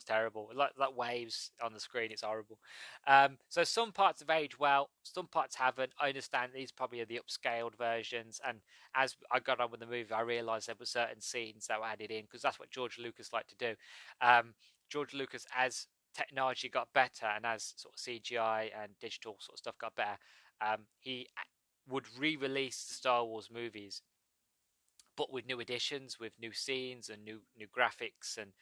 terrible, like waves on the screen. It's horrible. So some parts have aged well, some parts haven't. I understand these probably are the upscaled versions, and as I got on with the movie I realized there were certain scenes that were added in because that's what George Lucas liked to do. George Lucas, as technology got better and as sort of CGI and digital sort of stuff got better, he would re-release the Star Wars movies but with new additions, with new scenes and new graphics and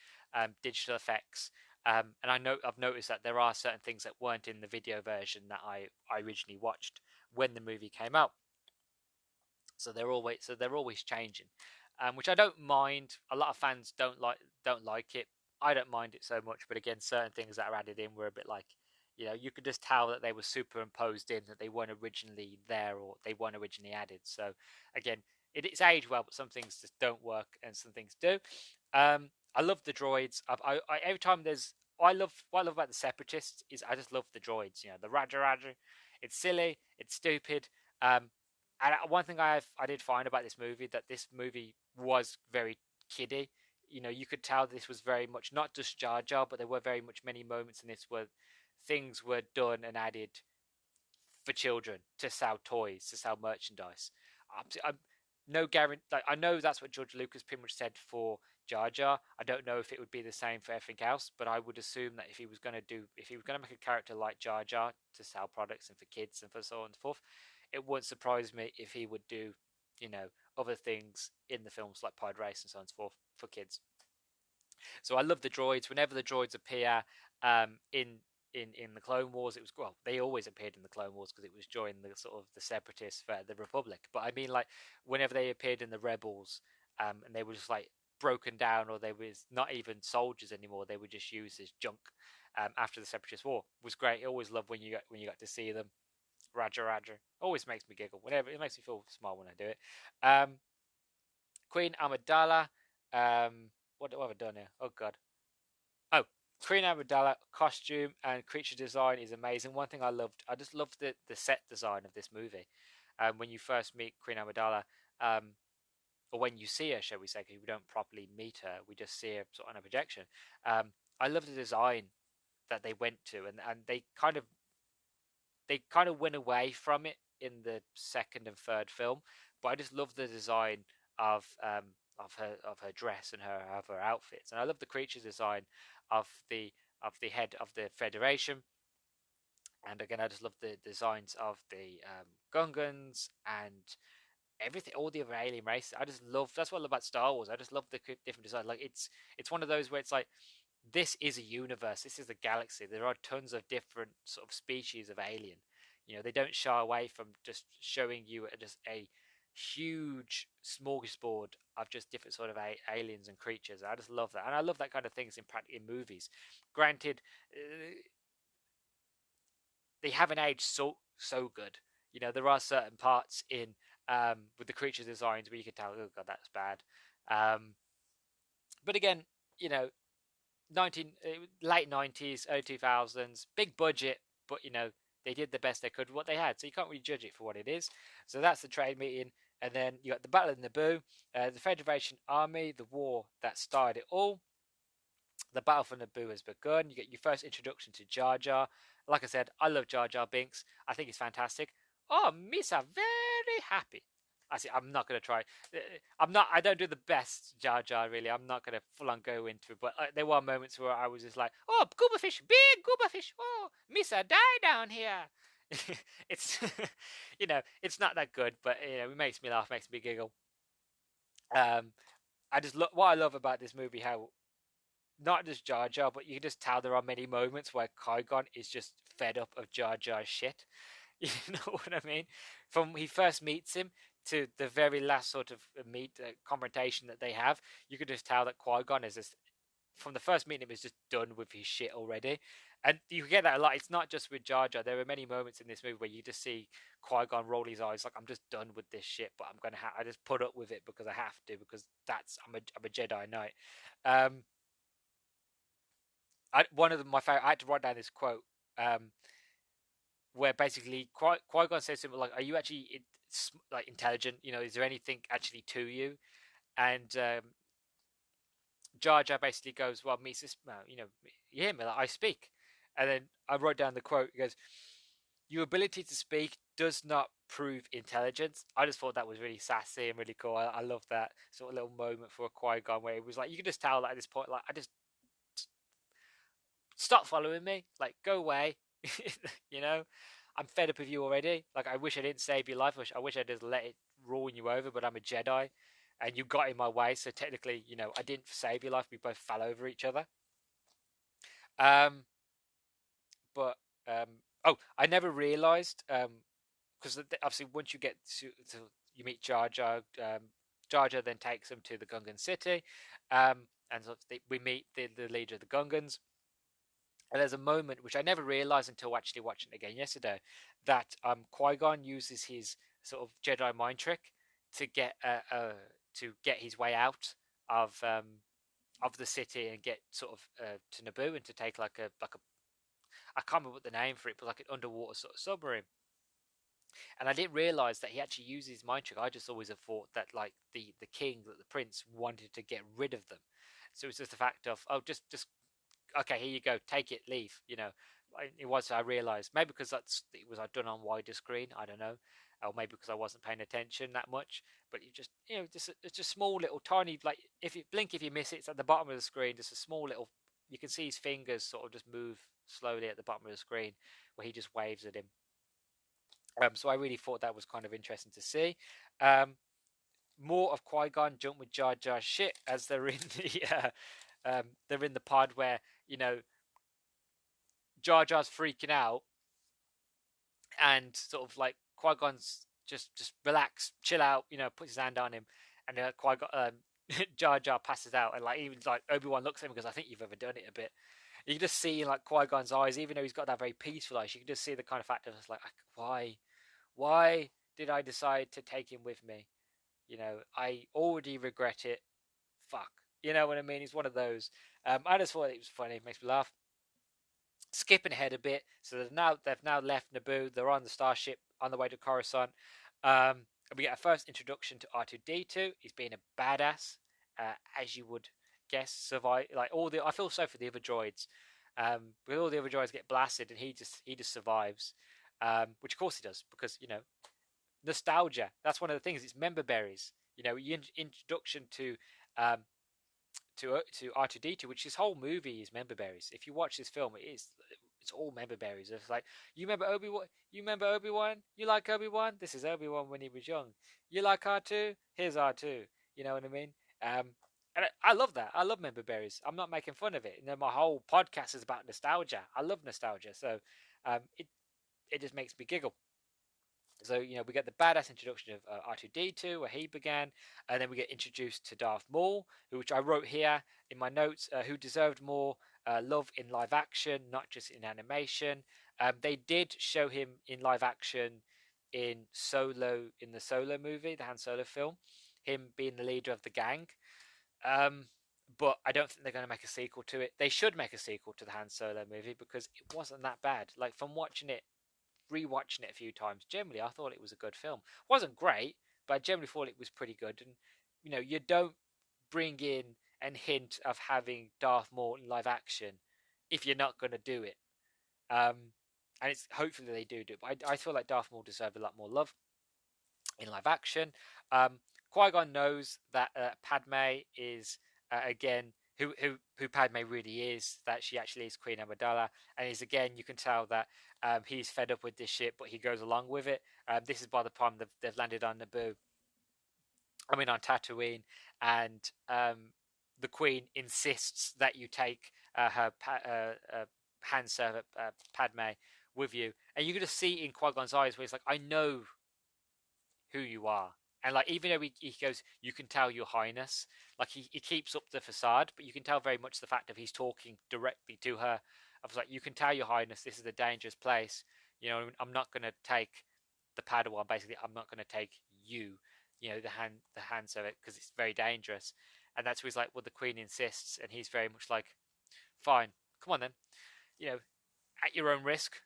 digital effects. And I've noticed that there are certain things that weren't in the video version that I originally watched when the movie came out. So they're always changing, which I don't mind. A lot of fans don't like it. I don't mind it so much, but again, certain things that are added in were a bit like, you could just tell that they were superimposed in, that they weren't originally there or they weren't originally added. So again, it's aged well, but some things just don't work and some things do. I love the droids. Every time what I love about the Separatists is I just love the droids. The Raja Raja. It's silly. It's stupid. And one thing I did find about this movie, that this movie was very kiddie. You could tell this was very much not just Jar Jar, but there were very much many moments in this where things were done and added for children to sell toys, to sell merchandise. I'm no guarantee. Like, I know that's what George Lucas pretty much said for Jar Jar. I don't know if it would be the same for everything else, but I would assume that if he was going to make a character like Jar Jar to sell products and for kids and for so on and so forth, it wouldn't surprise me if he would do, other things in the films like Pod Race and so on and so forth for kids. So I love the droids. Whenever the droids appear in the Clone Wars, it was, well, they always appeared in the Clone Wars because it was during the sort of the Separatists for the Republic. But I mean, like, whenever they appeared in the Rebels, and they were just like broken down, or they was not even soldiers anymore, they were just used as junk. After the Separatist War, it was great. I always love when you got to see them. Raja Raja always makes me giggle. Whenever it makes me feel small when I do it. Queen Amidala. What have I done here? Oh god. Oh, Queen Amidala costume and creature design is amazing. One thing I just loved the set design of this movie. When you first meet Queen Amidala, or when you see her, shall we say, because we don't properly meet her, we just see her sort of on a projection. I love the design that they went to, and they kind of went away from it in the second and third film, but I just love the design of her dress and of her outfits, and I love the creature design of the head of the Federation, and again I just love the designs of the Gungans and everything, all the other alien races. That's what I love about Star Wars. I just love the different designs. Like, it's one of those where it's like, this is a universe, this is a galaxy, there are tons of different sort of species of alien. They don't shy away from just showing you just a huge smorgasbord of just different sort of aliens and creatures. I just love that, and I love that kind of things in movies. Granted, they haven't aged so good. There are certain parts in with the creature designs where you can tell, oh god, that's bad. But again, late 90s, early 2000s, big budget, but they did the best they could with what they had, so you can't really judge it for what it is. So that's the trade meeting, and then you got the Battle of Naboo, the Federation Army, the war that started it all. The battle for Naboo has begun. You get your first introduction to Jar Jar. Like I said, I love Jar Jar Binks. I think it's fantastic. Oh, Misa, very happy. I'm not going to try. I don't do the best Jar Jar, really. I'm not going to full on go into it. But there were moments where I was just like, oh, gooba fish, big gooba fish. Oh, Misa, die down here. It's, it's not that good, but, it makes me laugh, makes me giggle. What I love about this movie, how not just Jar Jar, but you can just tell there are many moments where Qui-Gon is just fed up of Jar Jar's shit. You know what I mean? From he first meets him to the very last sort of confrontation that they have, you can just tell that Qui-Gon is just, from the first meeting, is just done with his shit already. And you get that a lot. It's not just with Jar Jar. There are many moments in this movie where you just see Qui-Gon roll his eyes like, I'm just done with this shit, but I just put up with it because I have to, because I'm a Jedi Knight. one of my favorite. I had to write down this quote, where basically Qui-Gon says to him like, "Are you actually like intelligent? You know, is there anything actually to you?" And Jar Jar basically goes, "Well, me, you know, you hear me? Like, I speak." And then I wrote down the quote. He goes, "Your ability to speak does not prove intelligence." I just thought that was really sassy and really cool. I love that sort of little moment for a Qui-Gon where it was like, you could just tell that at this point, like, I just stop following me, like, go away. You know, I'm fed up with you already. Like, I wish I didn't save your life. I wish I just let it ruin you over, but I'm a Jedi and you got in my way, so technically, you know, I didn't save your life. We both fell over each other. But oh, I never realized, because obviously once you get to you meet Jar Jar, Jar Jar then takes them to the Gungan city, and so we meet the leader of the Gungans. And there's a moment which I never realized until actually watching it again yesterday, that Qui-Gon uses his sort of Jedi mind trick to get his way out of the city and get sort of to Naboo, and to take like a I can't remember what the name for it, but like an underwater sort of submarine. And I didn't realize that he actually uses mind trick. I just always have thought that like the king, that the prince wanted to get rid of them. So it's just the fact of, oh, just okay, here you go, take it, leave. You know, it was, I realized, maybe because it was done on wider screen. I don't know, or maybe because I wasn't paying attention that much. But you just, you know, it's just small little tiny, like, if you blink, if you miss it, it's at the bottom of the screen. Just a small little, you can see his fingers sort of just move slowly at the bottom of the screen where he just waves at him. So I really thought that was kind of interesting to see. More of Qui-Gon jump with Jar Jar shit as they're in the pod where, you know, Jar Jar's freaking out, and sort of like Qui-Gon's just relax, chill out, you know, puts his hand on him, and Qui-Gon, Jar Jar passes out, and like even like Obi-Wan looks at him because I think you've overdone it a bit. You can just see in like Qui-Gon's eyes, even though he's got that very peaceful eyes, you can just see the kind of fact of like, why did I decide to take him with me? You know, I already regret it. Fuck. You know what I mean? He's one of those. I just thought it was funny. It makes me laugh. Skipping ahead a bit, so they've now left Naboo. They're on the starship on the way to Coruscant. We get our first introduction to R2D2. He's being a badass, as you would guess. Survive like all the. I feel so for the other droids. But all the other droids get blasted, and he just survives. Which of course he does, because, you know, nostalgia. That's one of the things. It's member berries. You know, introduction to R2D2, which this whole movie is member berries. If you watch this film, it's all member berries. It's like, you remember Obi-Wan? You remember Obi-Wan? You like Obi-Wan? This is Obi-Wan when he was young. You like R2? Here's R2. You know what I mean? And I love that. I love member berries. I'm not making fun of it. You know, my whole podcast is about nostalgia. I love nostalgia, so it just makes me giggle. So, you know, we get the badass introduction of R2D2, where he began, and then we get introduced to Darth Maul, which I wrote here in my notes, who deserved more love in live action, not just in animation. They did show him in live action in the Solo movie, the Han Solo film, him being the leader of the gang. But I don't think they're going to make a sequel to it. They should make a sequel to the Han Solo movie, because it wasn't that bad. Like, from rewatching it a few times, generally I thought it was a good film. It wasn't great, but I generally thought it was pretty good. And, you know, you don't bring in and hint of having Darth Maul in live action if you're not going to do it. And it's hopefully they do it. But I feel like Darth Maul deserved a lot more love in live action. Qui-Gon knows that Padme is again who Padme really is, that she actually is Queen Amidala, and is, again, you can tell that he's fed up with this shit, but he goes along with it. This is by the time they've landed on Naboo. I mean, on Tatooine, and the Queen insists that you take her hand servant Padme with you, and you can just see in Qui-Gon's eyes where he's like, I know who you are. And like, even though he goes, you can tell, Your Highness, like he keeps up the facade, but you can tell very much the fact of he's talking directly to her. I was like, you can tell, Your Highness, this is a dangerous place. You know, I'm not going to take the Padawan. Basically, I'm not going to take you. You know, the hand servant, because it's very dangerous. And that's where he's like, well, the Queen insists, and he's very much like, fine, Come on then, you know, at your own risk.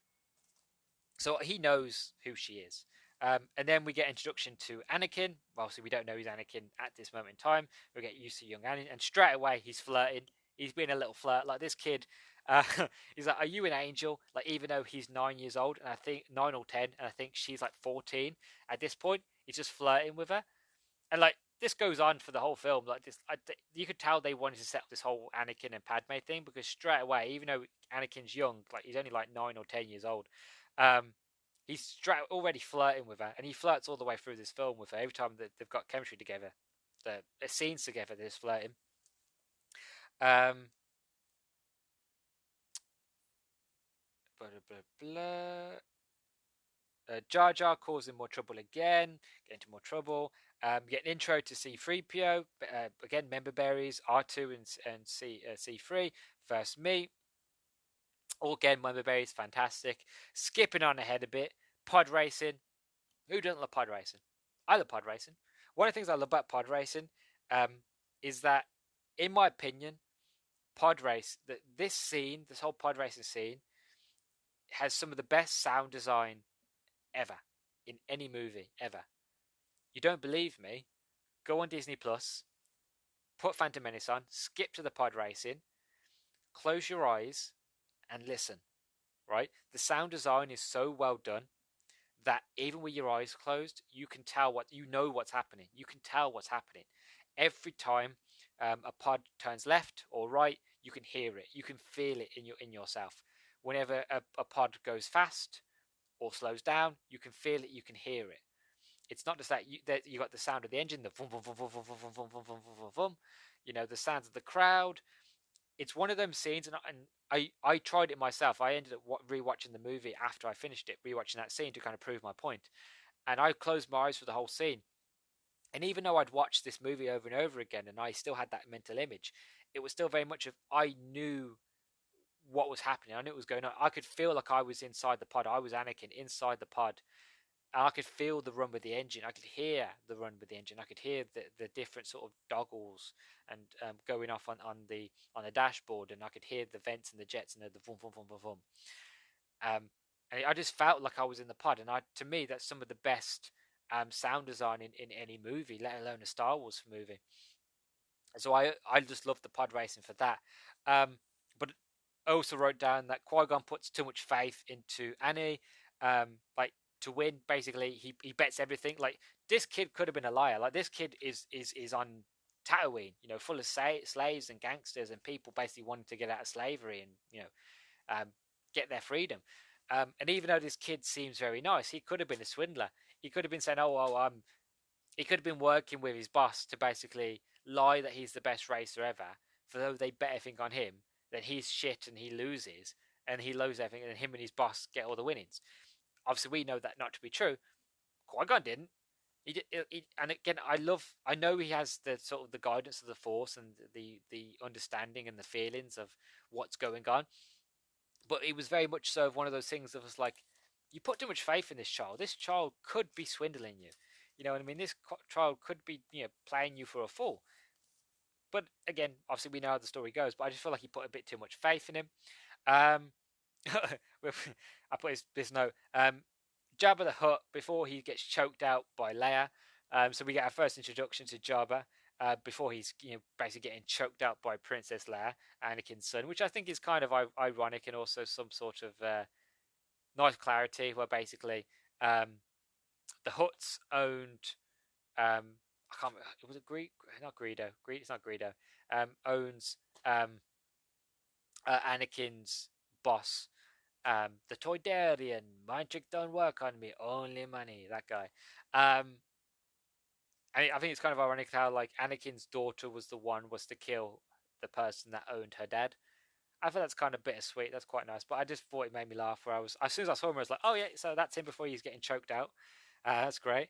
So he knows who she is. And then we get introduction to Anakin. Obviously, we don't know he's Anakin at this moment in time. We get used to young Anakin, and straight away he's flirting. He's being a little flirt. Like this kid, uh, he's like, "Are you an angel?" Like even though he's 9 years old, and I think 9 or 10, and I think she's like 14 at this point. He's just flirting with her, and like this goes on for the whole film. Like this, you could tell they wanted to set up this whole Anakin and Padme thing because straight away, even though Anakin's young, like he's only like 9 or 10 years old, um, he's already flirting with her, and he flirts all the way through this film with her. Every time that they've got chemistry together, the scenes together, they're just flirting. Um, blah, blah, blah. Jar Jar causing more trouble again, get into more trouble. Get an intro to C-3PO, again, member berries, R2 and C3, first meet. All again, member berries, fantastic. Skipping on ahead a bit, pod racing. Who doesn't love pod racing? I love pod racing. One of the things I love about pod racing is that, in my opinion, this whole pod racing scene, has some of the best sound design ever in any movie ever. You don't believe me? Go on Disney Plus, put Phantom Menace on, skip to the pod racing, close your eyes, and listen. Right, the sound design is so well done that even with your eyes closed, you can tell what's happening. You can tell what's happening every time a pod turns left or right. You can hear it. You can feel it in yourself. Whenever a pod goes fast or slows down, you can feel it. You can hear it. It's not just that you got the sound of the engine, the vum vum vum vum vum vum vum vum vum vum vum. You know, the sounds of the crowd. It's one of them scenes, and I tried it myself. I ended up rewatching the movie after I finished it, rewatching that scene to kind of prove my point. And I closed my eyes for the whole scene. And even though I'd watched this movie over and over again, and I still had that mental image, it was still very much of I knew what was happening. I knew what was going on. I could feel like I was inside the pod. I was Anakin inside the pod, and I could feel the run with the engine. I could hear the run with the engine. I could hear the different sort of doggles and going off on the dashboard, and I could hear the vents and the jets and the vum vum vum vum vum. And I just felt like I was in the pod, and to me that's some of the best sound design in any movie, let alone a Star Wars movie. So I just love the pod racing for that. But I also wrote down that Qui-Gon puts too much faith into Annie. Like to win, basically he bets everything. Like this kid could have been a liar. Like this kid is on Tatooine, you know, full of slaves and gangsters and people basically wanting to get out of slavery and, you know, get their freedom. And even though this kid seems very nice, he could have been a swindler. He could have been saying, "Oh, well, he could have been working with his boss to basically lie that he's the best racer ever, for though they bet everything on him, then he's shit and he loses, and he loses everything, and him and his boss get all the winnings." Obviously, we know that not to be true. Qui-Gon didn't. He did, and again, I know he has the sort of the guidance of the Force and the understanding and the feelings of what's going on, but it was very much so of one of those things that was like, you put too much faith in this child. This child could be swindling you. You know what I mean? This child could be, you know, playing you for a fool. But again, obviously we know how the story goes. But I just feel like he put a bit too much faith in him. I put this note. Jabba the Hutt, before he gets choked out by Leia. So we get our first introduction to Jabba before he's, you know, basically getting choked out by Princess Leia, Anakin's son, which I think is kind of ironic and also some sort of nice clarity where basically the Hutts owned I can't. Was it Greed? Not Greedo. It's not Greedo. Owns Anakin's boss, the Toydarian. Mind trick don't work on me. Only money. That guy. I think it's kind of ironic how like Anakin's daughter was to kill the person that owned her dad. I thought that's kind of bittersweet. That's quite nice, but I just thought it made me laugh. Where I was, as soon as I saw him, I was like, "Oh yeah, so that's him before he's getting choked out." That's great.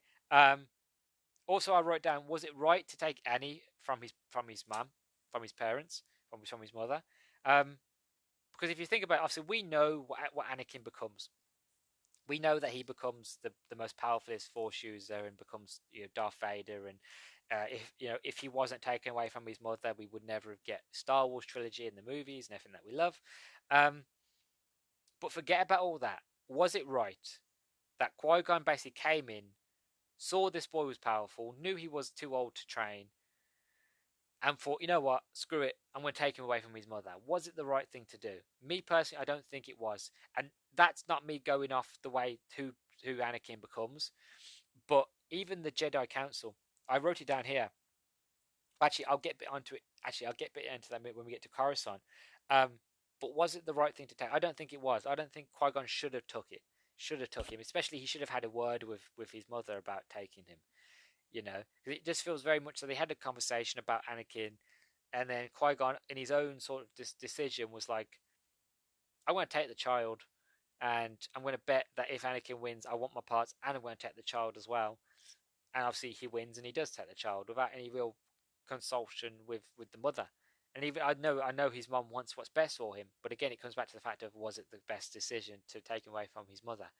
Also, I wrote down: was it right to take Annie from his mum, from his parents, from his mother? Because if you think about it, obviously we know what Anakin becomes. We know that he becomes the most powerfulest Force user and becomes, you know, Darth Vader. And if he wasn't taken away from his mother, we would never get Star Wars trilogy and the movies and everything that we love. But forget about all that. Was it right that Qui-Gon basically came in, saw this boy was powerful, knew he was too old to train, and thought, you know what, screw it, I'm going to take him away from his mother? Was it the right thing to do? Me personally, I don't think it was. And that's not me going off the way who Anakin becomes. But even the Jedi Council, I wrote it down here. Actually, I'll get a bit onto it. Actually, I'll get a bit into that when we get to Coruscant. But was it the right thing to take? I don't think it was. I don't think Qui-Gon should have took it. Should have took him. Especially, he should have had a word with his mother about taking him. You know, because it just feels very much so they had a conversation about Anakin, and then Qui-Gon, in his own sort of decision, was like, "I want to take the child, and I'm going to bet that if Anakin wins, I want my parts, and I'm going to take the child as well." And obviously, he wins, and he does take the child without any real consultation with the mother. And even I know his mum wants what's best for him, but again, it comes back to the fact of, was it the best decision to take him away from his mother?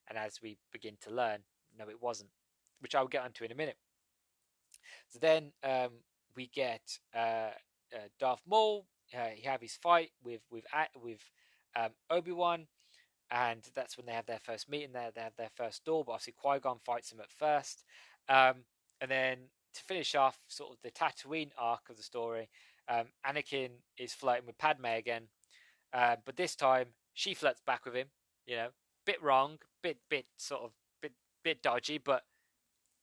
And as we begin to learn, no, it wasn't, which I'll get onto in a minute. So then we get Darth Maul. He have his fight with Obi-Wan, and that's when they have their first meeting. They have their first duel, but obviously Qui-Gon fights him at first. And then to finish off sort of the Tatooine arc of the story, Anakin is flirting with Padme again, but this time she flirts back with him. You know, bit wrong, bit sort of bit dodgy, but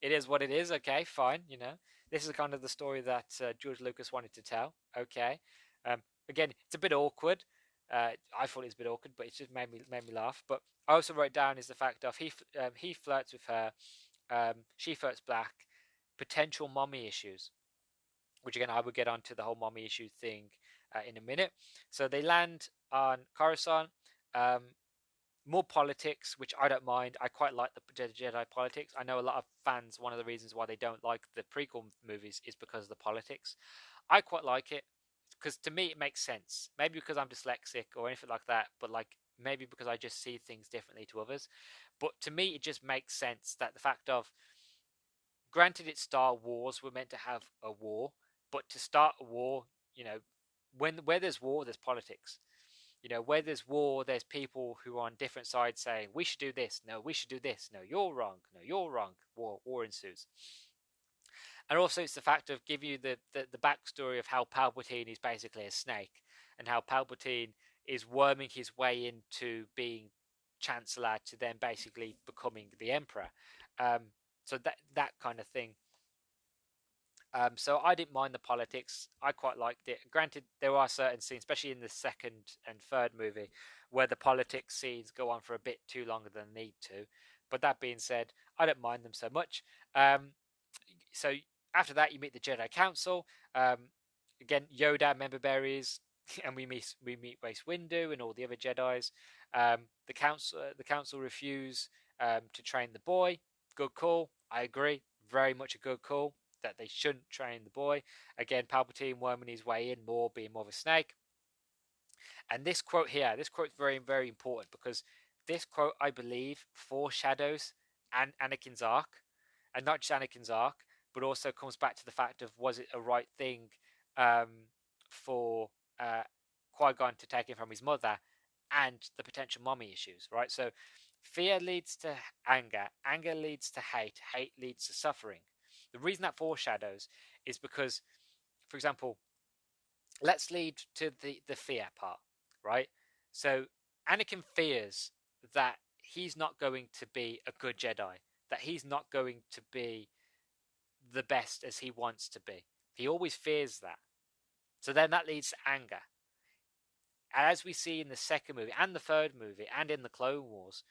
it is what it is. Okay, fine. You know, this is kind of the story that George Lucas wanted to tell. Okay, again, it's a bit awkward. I thought it was a bit awkward, but it just made me laugh. But I also wrote down is the fact of he flirts with her, she flirts back, potential mommy issues, which again I will get onto the whole mommy issue thing in a minute. So they land on Coruscant. More politics, which I don't mind. I quite like the Jedi politics. I know a lot of fans, one of the reasons why they don't like the prequel movies is because of the politics. I quite like it because to me it makes sense. Maybe because I'm dyslexic or anything like that, but like maybe because I just see things differently to others. But to me it just makes sense that the fact of, granted it's Star Wars, we're meant to have a war, but to start a war, you know, where there's war, there's politics. You know, where there's war, there's people who are on different sides saying, we should do this. No, we should do this. No, you're wrong. No, you're wrong. War ensues. And also it's the fact of give you the backstory of how Palpatine is basically a snake and how Palpatine is worming his way into being Chancellor to then basically becoming the Emperor. So that kind of thing. So I didn't mind the politics. I quite liked it. Granted, there are certain scenes, especially in the second and third movie, where the politics scenes go on for a bit too longer than they need to. But that being said, I don't mind them so much. So after that, you meet the Jedi Council. Again, Yoda, member berries, and we meet Mace Windu and all the other Jedi's. The council refuse to train the boy. Good call. I agree. Very much a good call that they shouldn't train the boy. Again, Palpatine worming his way in more, being more of a snake. And this quote here, this quote is very, very important because this quote, I believe, foreshadows Anakin's arc, and not just Anakin's arc, but also comes back to the fact of, was it a right thing for Qui-Gon to take him from his mother, and the potential mommy issues, right? So fear leads to anger, anger leads to hate, hate leads to suffering. The reason that foreshadows is because, for example, let's lead to the fear part, right? So Anakin fears that he's not going to be a good Jedi, that he's not going to be the best as he wants to be. He always fears that. So then that leads to anger. As we see in the second movie and the third movie and in the Clone Wars,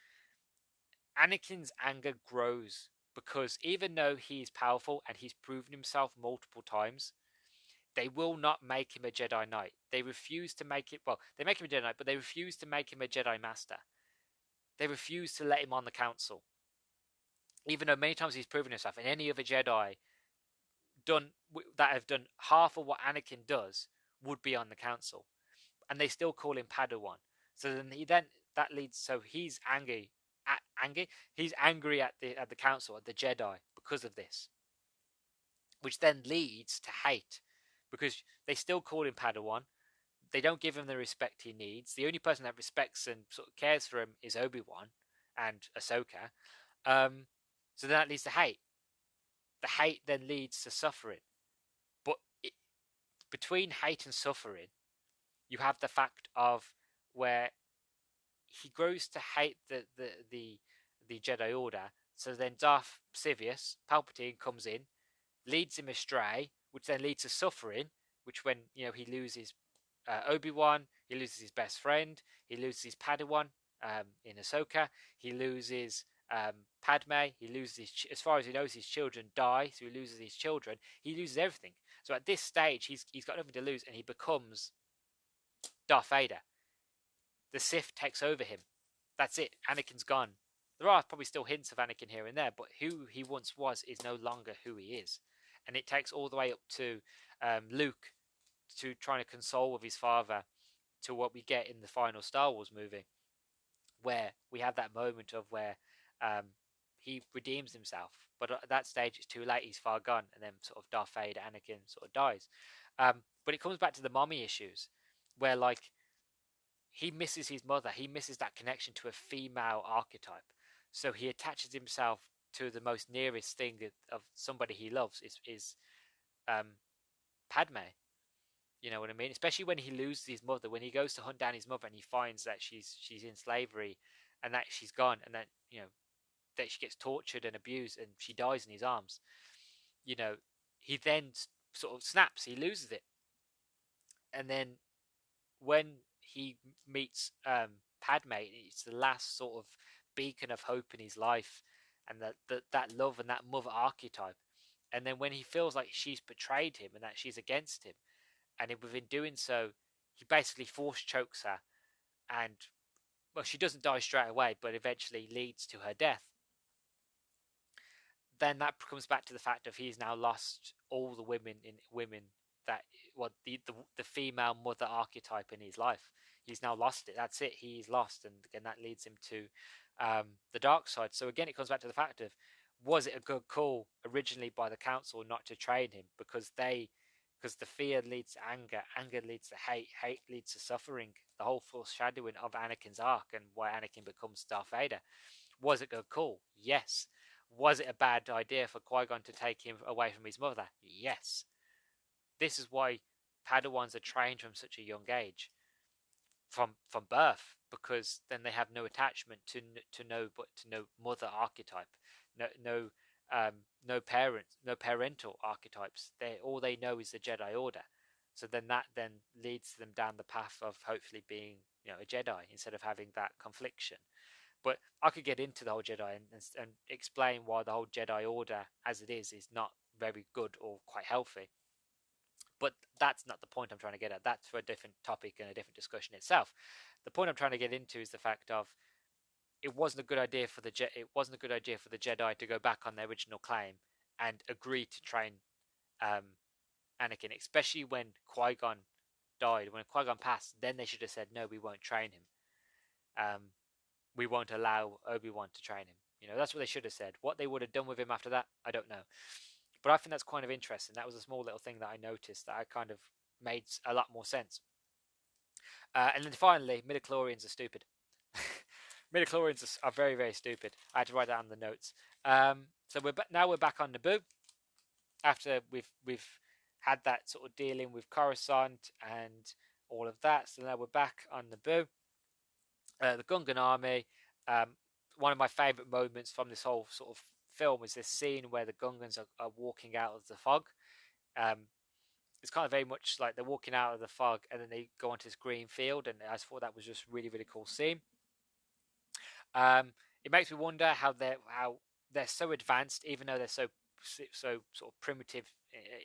Anakin's anger grows because even though he's powerful and he's proven himself multiple times, they will not make him a Jedi Knight. They refuse to make it, well, they make him a Jedi Knight, but they refuse to make him a Jedi Master. They refuse to let him on the council. Even though many times he's proven himself, and any other Jedi that have done half of what Anakin does would be on the council. And they still call him Padawan. So that leads, so he's angry. He's angry at the council, at the Jedi, because of this, which then leads to hate, because they still call him Padawan. They don't give him the respect he needs. The only person that respects and sort of cares for him is Obi-Wan and Ahsoka. So then that leads to hate. The hate then leads to suffering. But between hate and suffering, you have the fact of where he grows to hate the Jedi Order. So then Darth Sidious, Palpatine, comes in, leads him astray, which then leads to suffering. Which when he loses Obi-Wan, he loses his best friend, he loses his Padawan in Ahsoka, he loses Padme, he loses as far as he knows, his children die, so he loses his children. He loses everything. So at this stage, he's got nothing to lose, and he becomes Darth Vader. The Sith takes over him. That's it. Anakin's gone. There are probably still hints of Anakin here and there, but who he once was is no longer who he is. And it takes all the way up to Luke to trying to console with his father, to what we get in the final Star Wars movie, where we have that moment of where he redeems himself. But at that stage, it's too late. He's far gone. And then sort of Darth Vader, Anakin sort of dies. But it comes back to the mommy issues, where like he misses his mother. He misses that connection to a female archetype. So he attaches himself to the most nearest thing of somebody he loves is Padme. You know what I mean? Especially when he loses his mother, when he goes to hunt down his mother and he finds that she's in slavery and that she's gone, and that that she gets tortured and abused and she dies in his arms. He then sort of snaps. He loses it, and then when he meets Padme, it's the last sort of beacon of hope in his life, and that love and that mother archetype. And then when he feels like she's betrayed him and that she's against him, and within doing so, he basically force chokes her, and well, she doesn't die straight away, but eventually leads to her death. Then that comes back to the fact of he's now lost all the women that the female mother archetype in his life. He's now lost it. That's it. He's lost, and again that leads him to the dark side. So again, it comes back to the fact of, was it a good call originally by the council not to train him, because the fear leads to anger leads to hate leads to suffering, the whole foreshadowing of Anakin's arc and why Anakin becomes Darth Vader. Was it a good call? Yes. Was it a bad idea for Qui-Gon to take him away from his mother? Yes. This is why Padawans are trained from such a young age, from birth, because then they have no attachment to no mother archetype, no parents, no parental archetypes. All they know is the Jedi Order. So then that leads them down the path of hopefully being a Jedi instead of having that confliction. But I could get into the whole Jedi and explain why the whole Jedi Order as it is not very good or quite healthy. But that's not the point I'm trying to get at. That's for a different topic and a different discussion itself. The point I'm trying to get into is the fact of it wasn't a good idea for the Jedi to go back on their original claim and agree to train Anakin, especially when Qui-Gon died. When Qui-Gon passed, then they should have said, no, we won't train him. We won't allow Obi-Wan to train him. That's what they should have said. What they would have done with him after that, I don't know. But I think that's kind of interesting. That was a small little thing that I noticed that I kind of made a lot more sense. And then finally, midichlorians are stupid. Midichlorians are very, very stupid. I had to write that on the notes. So we're back on Naboo after we've had that sort of dealing with Coruscant and all of that. So now we're back on Naboo. The Gungan army. One of my favourite moments from this whole sort of film is this scene where the Gungans are walking out of the fog. It's kind of very much like they're walking out of the fog and then they go onto this green field, and I thought that was just really, really cool scene. It makes me wonder how they're so advanced, even though they're so sort of primitive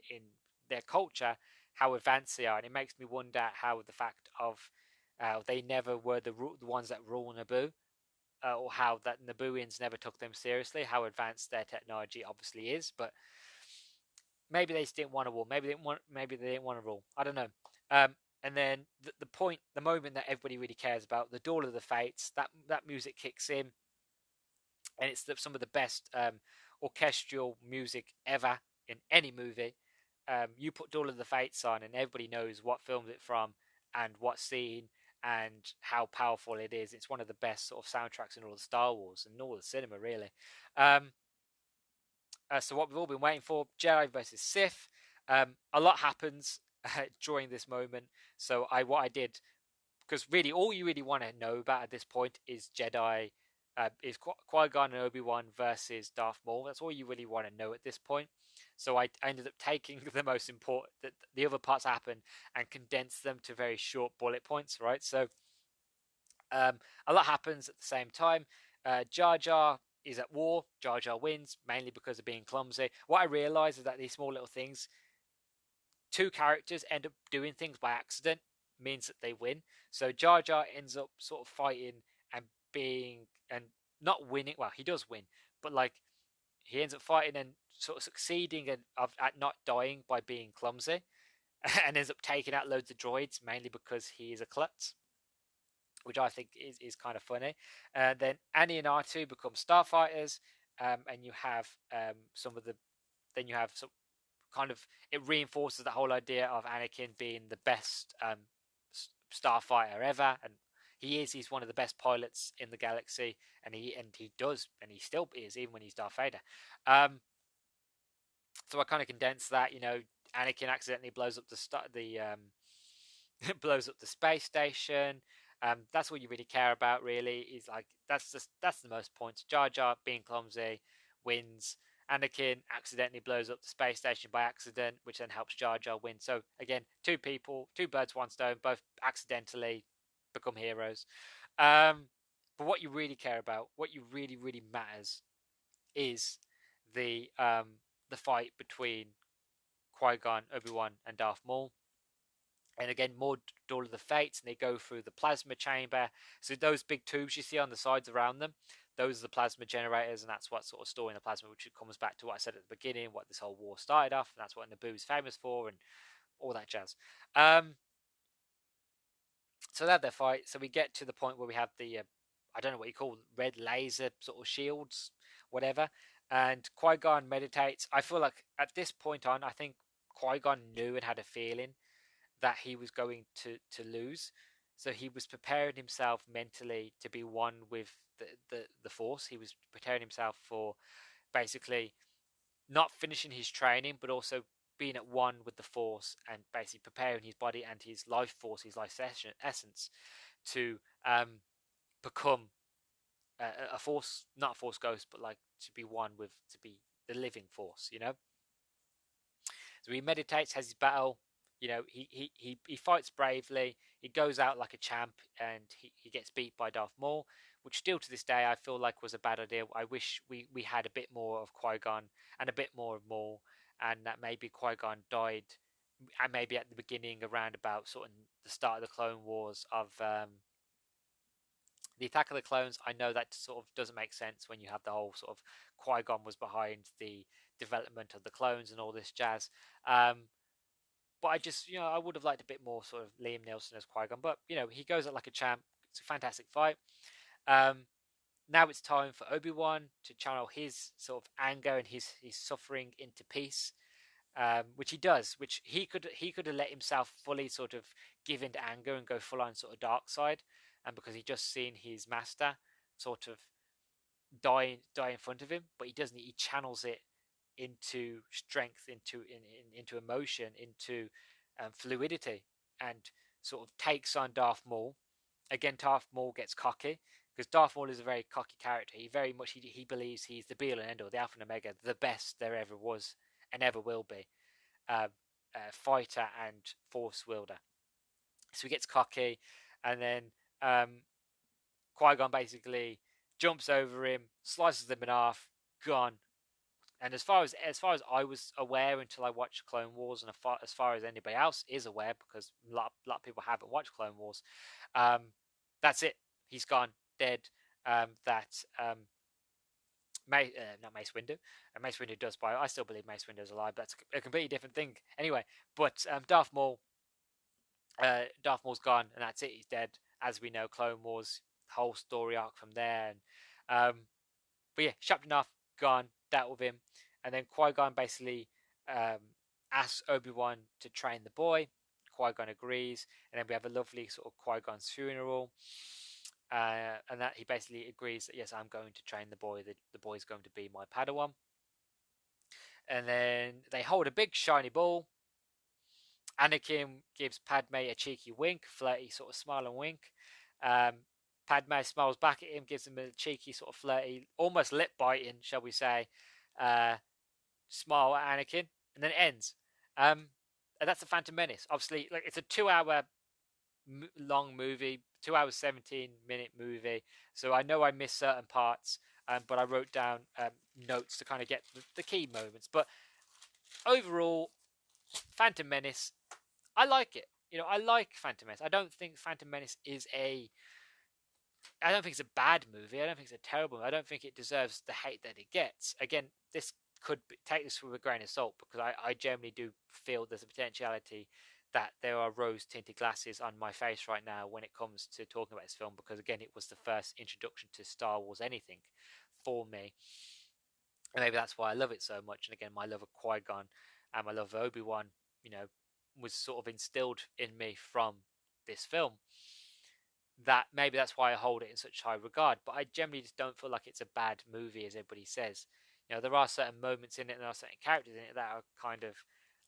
in their culture, how advanced they are. And it makes me wonder how the fact of they never were the ones that rule Naboo, or how that Nabooians never took them seriously, how advanced their technology obviously is. But maybe they just didn't want to rule. Maybe they didn't want to rule. I don't know. And then the moment that everybody really cares about, the Duel of the Fates, that music kicks in, and it's some of the best orchestral music ever in any movie. You put Duel of the Fates on, and everybody knows what film it's from, and what's seen and how powerful it is. It's one of the best sort of soundtracks in all of Star Wars and all the cinema, really. Um, so what we've all been waiting for, Jedi versus Sith. A lot happens during this moment. So what I did, because really all you really want to know about at this point is Jedi, is Qui-Gon and Obi-Wan versus Darth Maul. That's all you really want to know at this point. So I ended up taking the most important, the other parts happen, and condensed them to very short bullet points, right? So a lot happens at the same time. Jar Jar is at war. Jar Jar wins, mainly because of being clumsy. What I realised is that these small little things, two characters end up doing things by accident, means that they win. So Jar Jar ends up sort of fighting and being, and not winning. Well, he does win, but like he ends up fighting and sort of succeeding at not dying by being clumsy, and ends up taking out loads of droids, mainly because he is a klutz, which I think is kind of funny. Then Annie and R2 become starfighters, and you have some of the, then you have some kind of, it reinforces the whole idea of Anakin being the best starfighter ever, and he's one of the best pilots in the galaxy, and he still is, even when he's Darth Vader. So I kind of condensed that. Anakin accidentally blows up blows up the space station. That's what you really care about, really. Is like that's the most points. Jar Jar being clumsy wins. Anakin accidentally blows up the space station by accident, which then helps Jar Jar win. So again, two birds, one stone, both accidentally become heroes. But what you really care about, what you really matters, is the fight between Qui-Gon, Obi-Wan, and Darth Maul. And again, more Duel of the Fates, and they go through the plasma chamber. So those big tubes you see on the sides around them, those are the plasma generators, and that's what's sort of storing the plasma, which comes back to what I said at the beginning, what this whole war started off, and that's what Naboo's famous for, and all that jazz. So they have their fight. So we get to the point where we have the, I don't know what you call red laser sort of shields, whatever. And Qui-Gon meditates. I feel like at this point on, I think Qui-Gon knew and had a feeling that he was going to lose. So he was preparing himself mentally to be one with the Force. He was preparing himself for basically not finishing his training, but also being at one with the Force, and basically preparing his body and his life force, his life essence, to become a Force, not a Force ghost, but like to be one with, to be the living Force, So he meditates, has his battle. He fights bravely. He goes out like a champ, and he gets beat by Darth Maul, which still to this day I feel like was a bad idea. I wish we had a bit more of Qui-Gon and a bit more of Maul, and that maybe Qui-Gon died, and maybe at the beginning, around about sort of the start of the Clone Wars of the Attack of the Clones. I know that sort of doesn't make sense when you have the whole sort of Qui-Gon was behind the development of the clones and all this jazz. But I just, I would have liked a bit more sort of Liam Neeson as Qui-Gon. But, he goes out like a champ. It's a fantastic fight. Now it's time for Obi-Wan to channel his sort of anger and his suffering into peace, which he does. Which he could have let himself fully sort of give into anger and go full on sort of dark side, and because he just seen his master sort of die in front of him, but he doesn't. He channels it into strength, into emotion, into fluidity, and sort of takes on Darth Maul. Again, Darth Maul gets cocky, because Darth Maul is a very cocky character. He very much he believes he's the be all and end all, the Alpha and Omega, the best there ever was and ever will be, fighter and force wielder. So he gets cocky, and then Qui-Gon basically jumps over him, slices them in half, gone. And as far as I was aware until I watched Clone Wars, and as far as anybody else is aware, because a lot of people haven't watched Clone Wars, that's it. He's gone, dead. Not Mace Windu. Mace Windu does, but I still believe Mace Windu's alive. That's a completely different thing. Anyway, but Darth Maul's gone, and that's it. He's dead. As we know, Clone Wars, whole story arc from there. And but yeah, chapter enough, gone, dealt with him, and then Qui-Gon basically asks Obi-Wan to train the boy. Qui-Gon agrees, and then we have a lovely sort of Qui-Gon's funeral, and that he basically agrees that yes, I'm going to train the boy. The boy's going to be my Padawan. And then they hold a big shiny ball. Anakin gives Padme a cheeky wink, flirty sort of smile and wink. Padme smiles back at him, gives him a cheeky sort of flirty, almost lip biting, shall we say, smile at Anakin, and then it ends. And that's the Phantom Menace. Obviously, like it's a 2-hour long movie, 2 hours 17-minute movie. So I know I missed certain parts, but I wrote down notes to kind of get the key moments. But overall, Phantom Menace, I like it. I like Phantom Menace. I don't think Phantom Menace is I don't think it's a bad movie. I don't think it's a terrible movie. I don't think it deserves the hate that it gets. Again, this take this with a grain of salt, because I generally do feel there's a potentiality that there are rose-tinted glasses on my face right now when it comes to talking about this film, because again, it was the first introduction to Star Wars anything for me. And maybe that's why I love it so much. And again, my love of Qui-Gon and my love of Obi-Wan, was sort of instilled in me from this film. That maybe that's why I hold it in such high regard. But I generally just don't feel like it's a bad movie, as everybody says. There are certain moments in it, and there are certain characters in it that are kind of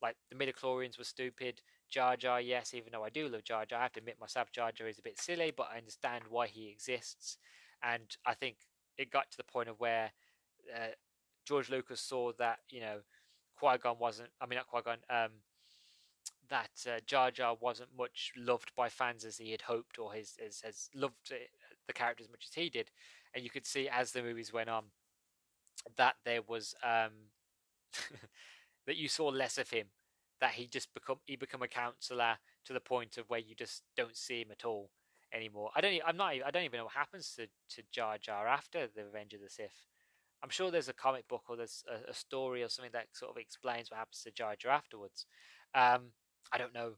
like the midichlorians were stupid. Jar Jar, yes, even though I do love Jar Jar, I have to admit myself, Jar Jar is a bit silly, but I understand why he exists. And I think it got to the point of where George Lucas saw that, Qui-Gon wasn't, I mean, not Qui-Gon, that Jar Jar wasn't much loved by fans as he had hoped, or has loved the character as much as he did. And you could see as the movies went on that there was that you saw less of him, that he become a counselor to the point of where you just don't see him at all anymore. I don't even know what happens to Jar Jar after the Revenge of the Sith. I'm sure there's a comic book or there's a story or something that sort of explains what happens to Jar Jar afterwards. I don't know,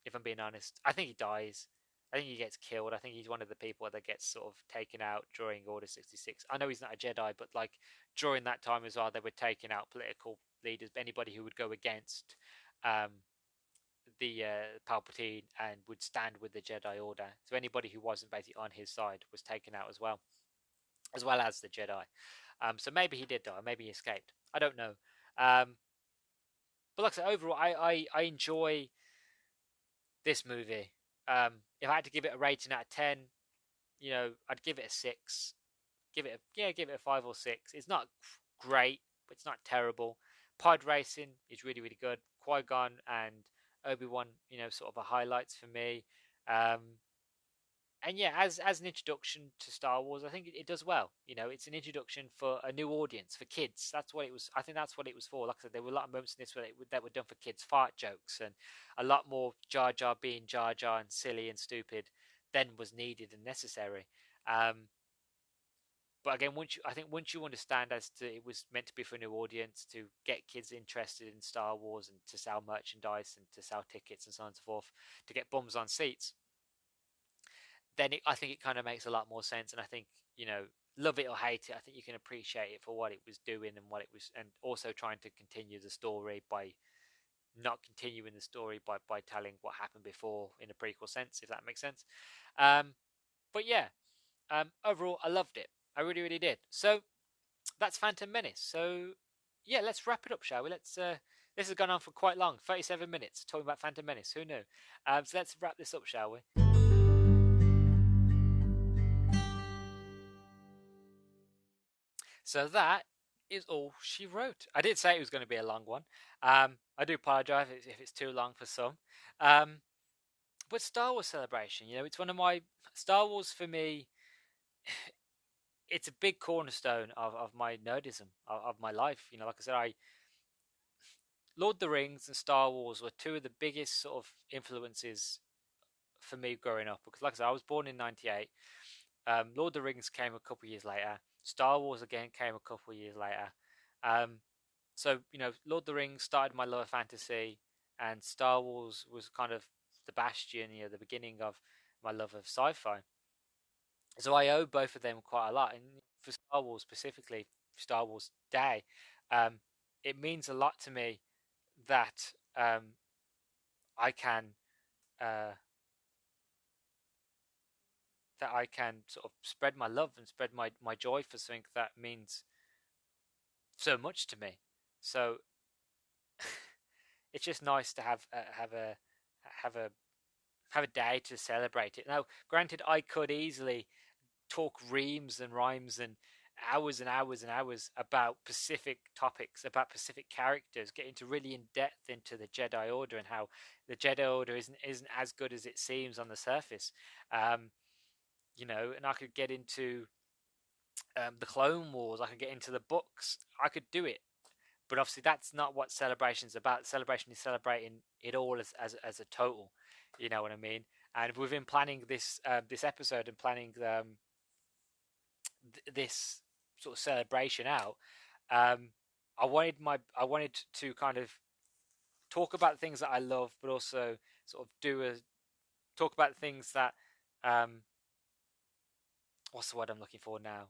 if I'm being honest. I think he dies. I think he gets killed. I think he's one of the people that gets sort of taken out during Order 66. I know he's not a Jedi, but like during that time as well, they were taking out political leaders, anybody who would go against the Palpatine and would stand with the Jedi Order. So anybody who wasn't basically on his side was taken out as well as the Jedi. So maybe he did die, maybe he escaped. I don't know. But like I said, overall, I enjoy this movie. If I had to give it a rating out of 10, I'd give it a 6. Give it a 5 or 6. It's not great, but it's not terrible. Pod racing is really, really good. Qui-Gon and Obi-Wan, sort of a highlights for me. And yeah, as an introduction to Star Wars, I think it does well. It's an introduction for a new audience, for kids. That's what it was. I think that's what it was for. Like I said, there were a lot of moments in this that were done for kids, fart jokes, and a lot more Jar Jar being Jar Jar and silly and stupid than was needed and necessary. But again, once you understand as to it was meant to be for a new audience, to get kids interested in Star Wars and to sell merchandise and to sell tickets and so on and so forth, to get bums on seats, then I think it kind of makes a lot more sense. And I think, love it or hate it, I think you can appreciate it for what it was doing and what it was, and also trying to continue the story by not continuing the story by telling what happened before in a prequel sense, if that makes sense. But yeah, overall, I loved it. I really, really did. So that's Phantom Menace. So yeah, let's wrap it up, shall we? This has gone on for quite long, 37 minutes, talking about Phantom Menace. Who knew? So let's wrap this up, shall we? So that is all she wrote. I did say it was going to be a long one. I do apologise if it's too long for some. But Star Wars Celebration, it's one of my... Star Wars for me, it's a big cornerstone of my nerdism, of my life. Like I said, Lord of the Rings and Star Wars were two of the biggest sort of influences for me growing up. Because like I said, I was born in 98. Lord of the Rings came a couple of years later. Star Wars again came a couple of years later. So, Lord of the Rings started my love of fantasy, and Star Wars was kind of the bastion, the beginning of my love of sci-fi. So I owe both of them quite a lot. And for Star Wars specifically, Star Wars Day, it means a lot to me that I can uh, that I can sort of spread my love and spread my joy for something that means so much to me. So it's just nice to have a have a day to celebrate it. Now, granted, I could easily talk reams and rhymes and hours and hours about specific topics, about specific characters, get into really in depth into the Jedi Order and how the Jedi Order isn't as good as it seems on the surface. Um, and I could get into the Clone Wars. I could get into the books. I could do it, but obviously that's not what celebration's about. Celebration is celebrating it all as a total. You know what I mean? And within planning this episode and planning this sort of celebration out, um, I wanted to kind of talk about things that I love, but also sort of talk about things that what's the word I'm looking for now?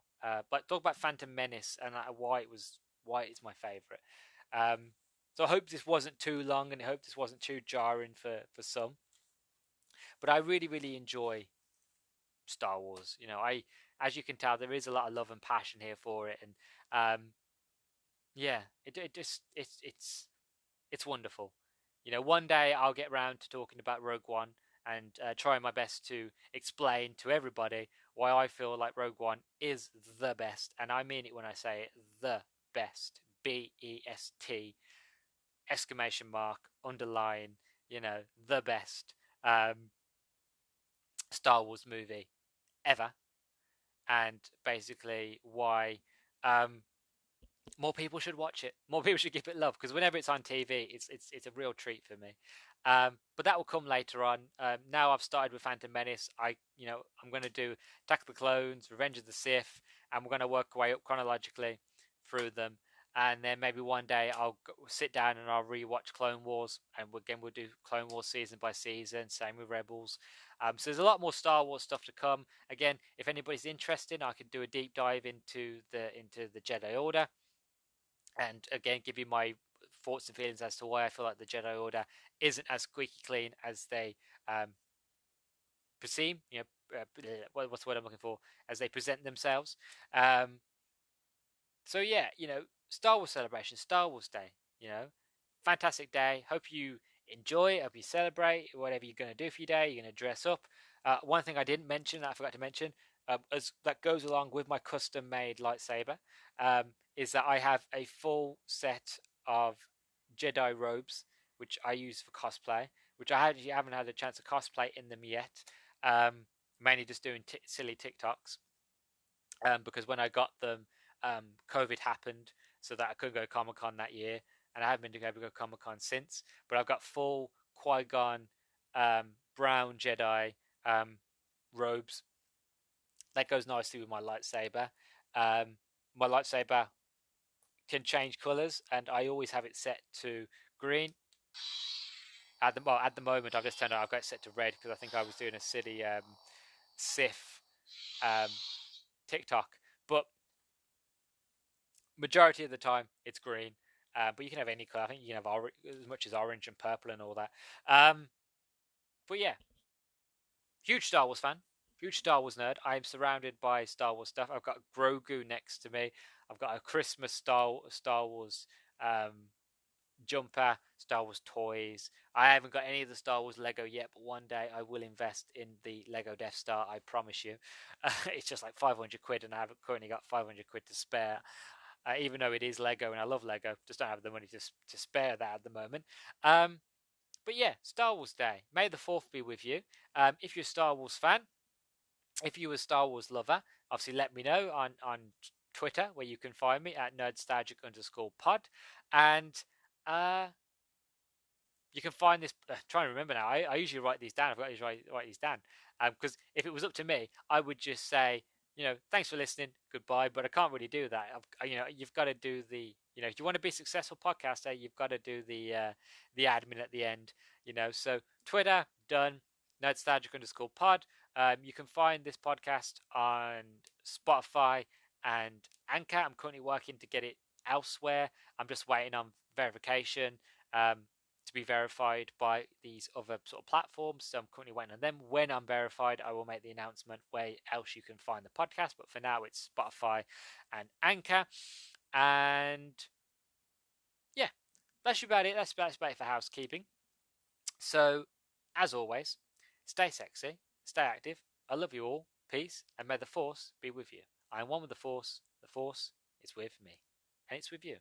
But talk about Phantom Menace and why it's my favorite. So I hope this wasn't too long, and I hope this wasn't too jarring for some. But I really really enjoy Star Wars. As you can tell, there is a lot of love and passion here for it, and yeah, it just it's wonderful. One day I'll get around to talking about Rogue One and trying my best to explain to everybody why I feel like Rogue One is the best, and I mean it when I say it, the best, BEST, exclamation mark, underline, the best Star Wars movie ever, and basically why more people should watch it. More people should give it love, because whenever it's on TV, it's a real treat for me. But that will come later on. Now I've started with Phantom Menace. I'm going to do Attack of the Clones, Revenge of the Sith, and we're going to work our way up chronologically through them. And then maybe one day I'll sit down and I'll rewatch Clone Wars, and again we'll do Clone Wars season by season. Same with Rebels. So there's a lot more Star Wars stuff to come. Again, if anybody's interested, I could do a deep dive into the Jedi Order, and again give you my thoughts and feelings as to why I feel like the Jedi Order isn't as squeaky clean as they perceive. What's the word I'm looking for? As they present themselves. So yeah, Star Wars celebration, Star Wars Day. Fantastic day. Hope you enjoy. Hope you celebrate whatever you're going to do for your day. You're going to dress up. One thing I didn't mention, that I forgot to mention, as that goes along with my custom-made lightsaber, is that I have a full set of Jedi robes, which I use for cosplay, which I actually haven't had a chance to cosplay in them yet. Mainly just doing silly TikToks. Because when I got them, COVID happened, so that I couldn't go Comic-Con that year, and I haven't been able to go Comic-Con since. But I've got full Qui-Gon brown Jedi robes. That goes nicely with my lightsaber. My lightsaber can change colours, and I always have it set to green. At the moment, I've just turned out I've got it set to red because I think I was doing a silly Sith TikTok. But majority of the time, it's green. But you can have any color. I think you can have as much as orange and purple and all that. But yeah, huge Star Wars fan, huge Star Wars nerd. I am surrounded by Star Wars stuff. I've got Grogu next to me. I've got a Christmas Star Wars jumper, Star Wars toys. I haven't got any of the Star Wars Lego yet, but one day I will invest in the Lego Death Star, I promise you. It's just like 500 quid, and I haven't currently got 500 quid to spare. Even though it is Lego and I love Lego, just don't have the money to spare that at the moment. But yeah, Star Wars Day. May the 4th be with you. If you're a Star Wars fan, if you're a Star Wars lover, obviously let me know on Twitter, where you can find me at Nerdstalgic_pod. And you can find this. Trying to remember now. I usually write these down. I've got to write these down. Because if it was up to me, I would just say, thanks for listening, goodbye. But I can't really do that. You've got to do the, if you want to be a successful podcaster, you've got to do the admin at the end. So Twitter done, Nerdstalgic_pod. You can find this podcast on Spotify and Anchor. I'm currently working to get it elsewhere. I'm just waiting on verification. to be verified by these other sort of platforms. So I'm currently waiting on them. When I'm verified, I will make the announcement where else you can find the podcast. But for now, it's Spotify and Anchor. And yeah, that's about it. That's about it for housekeeping. So, as always, stay sexy, stay active. I love you all. Peace, and may the Force be with you. I am one with the Force. The Force is with me, and it's with you.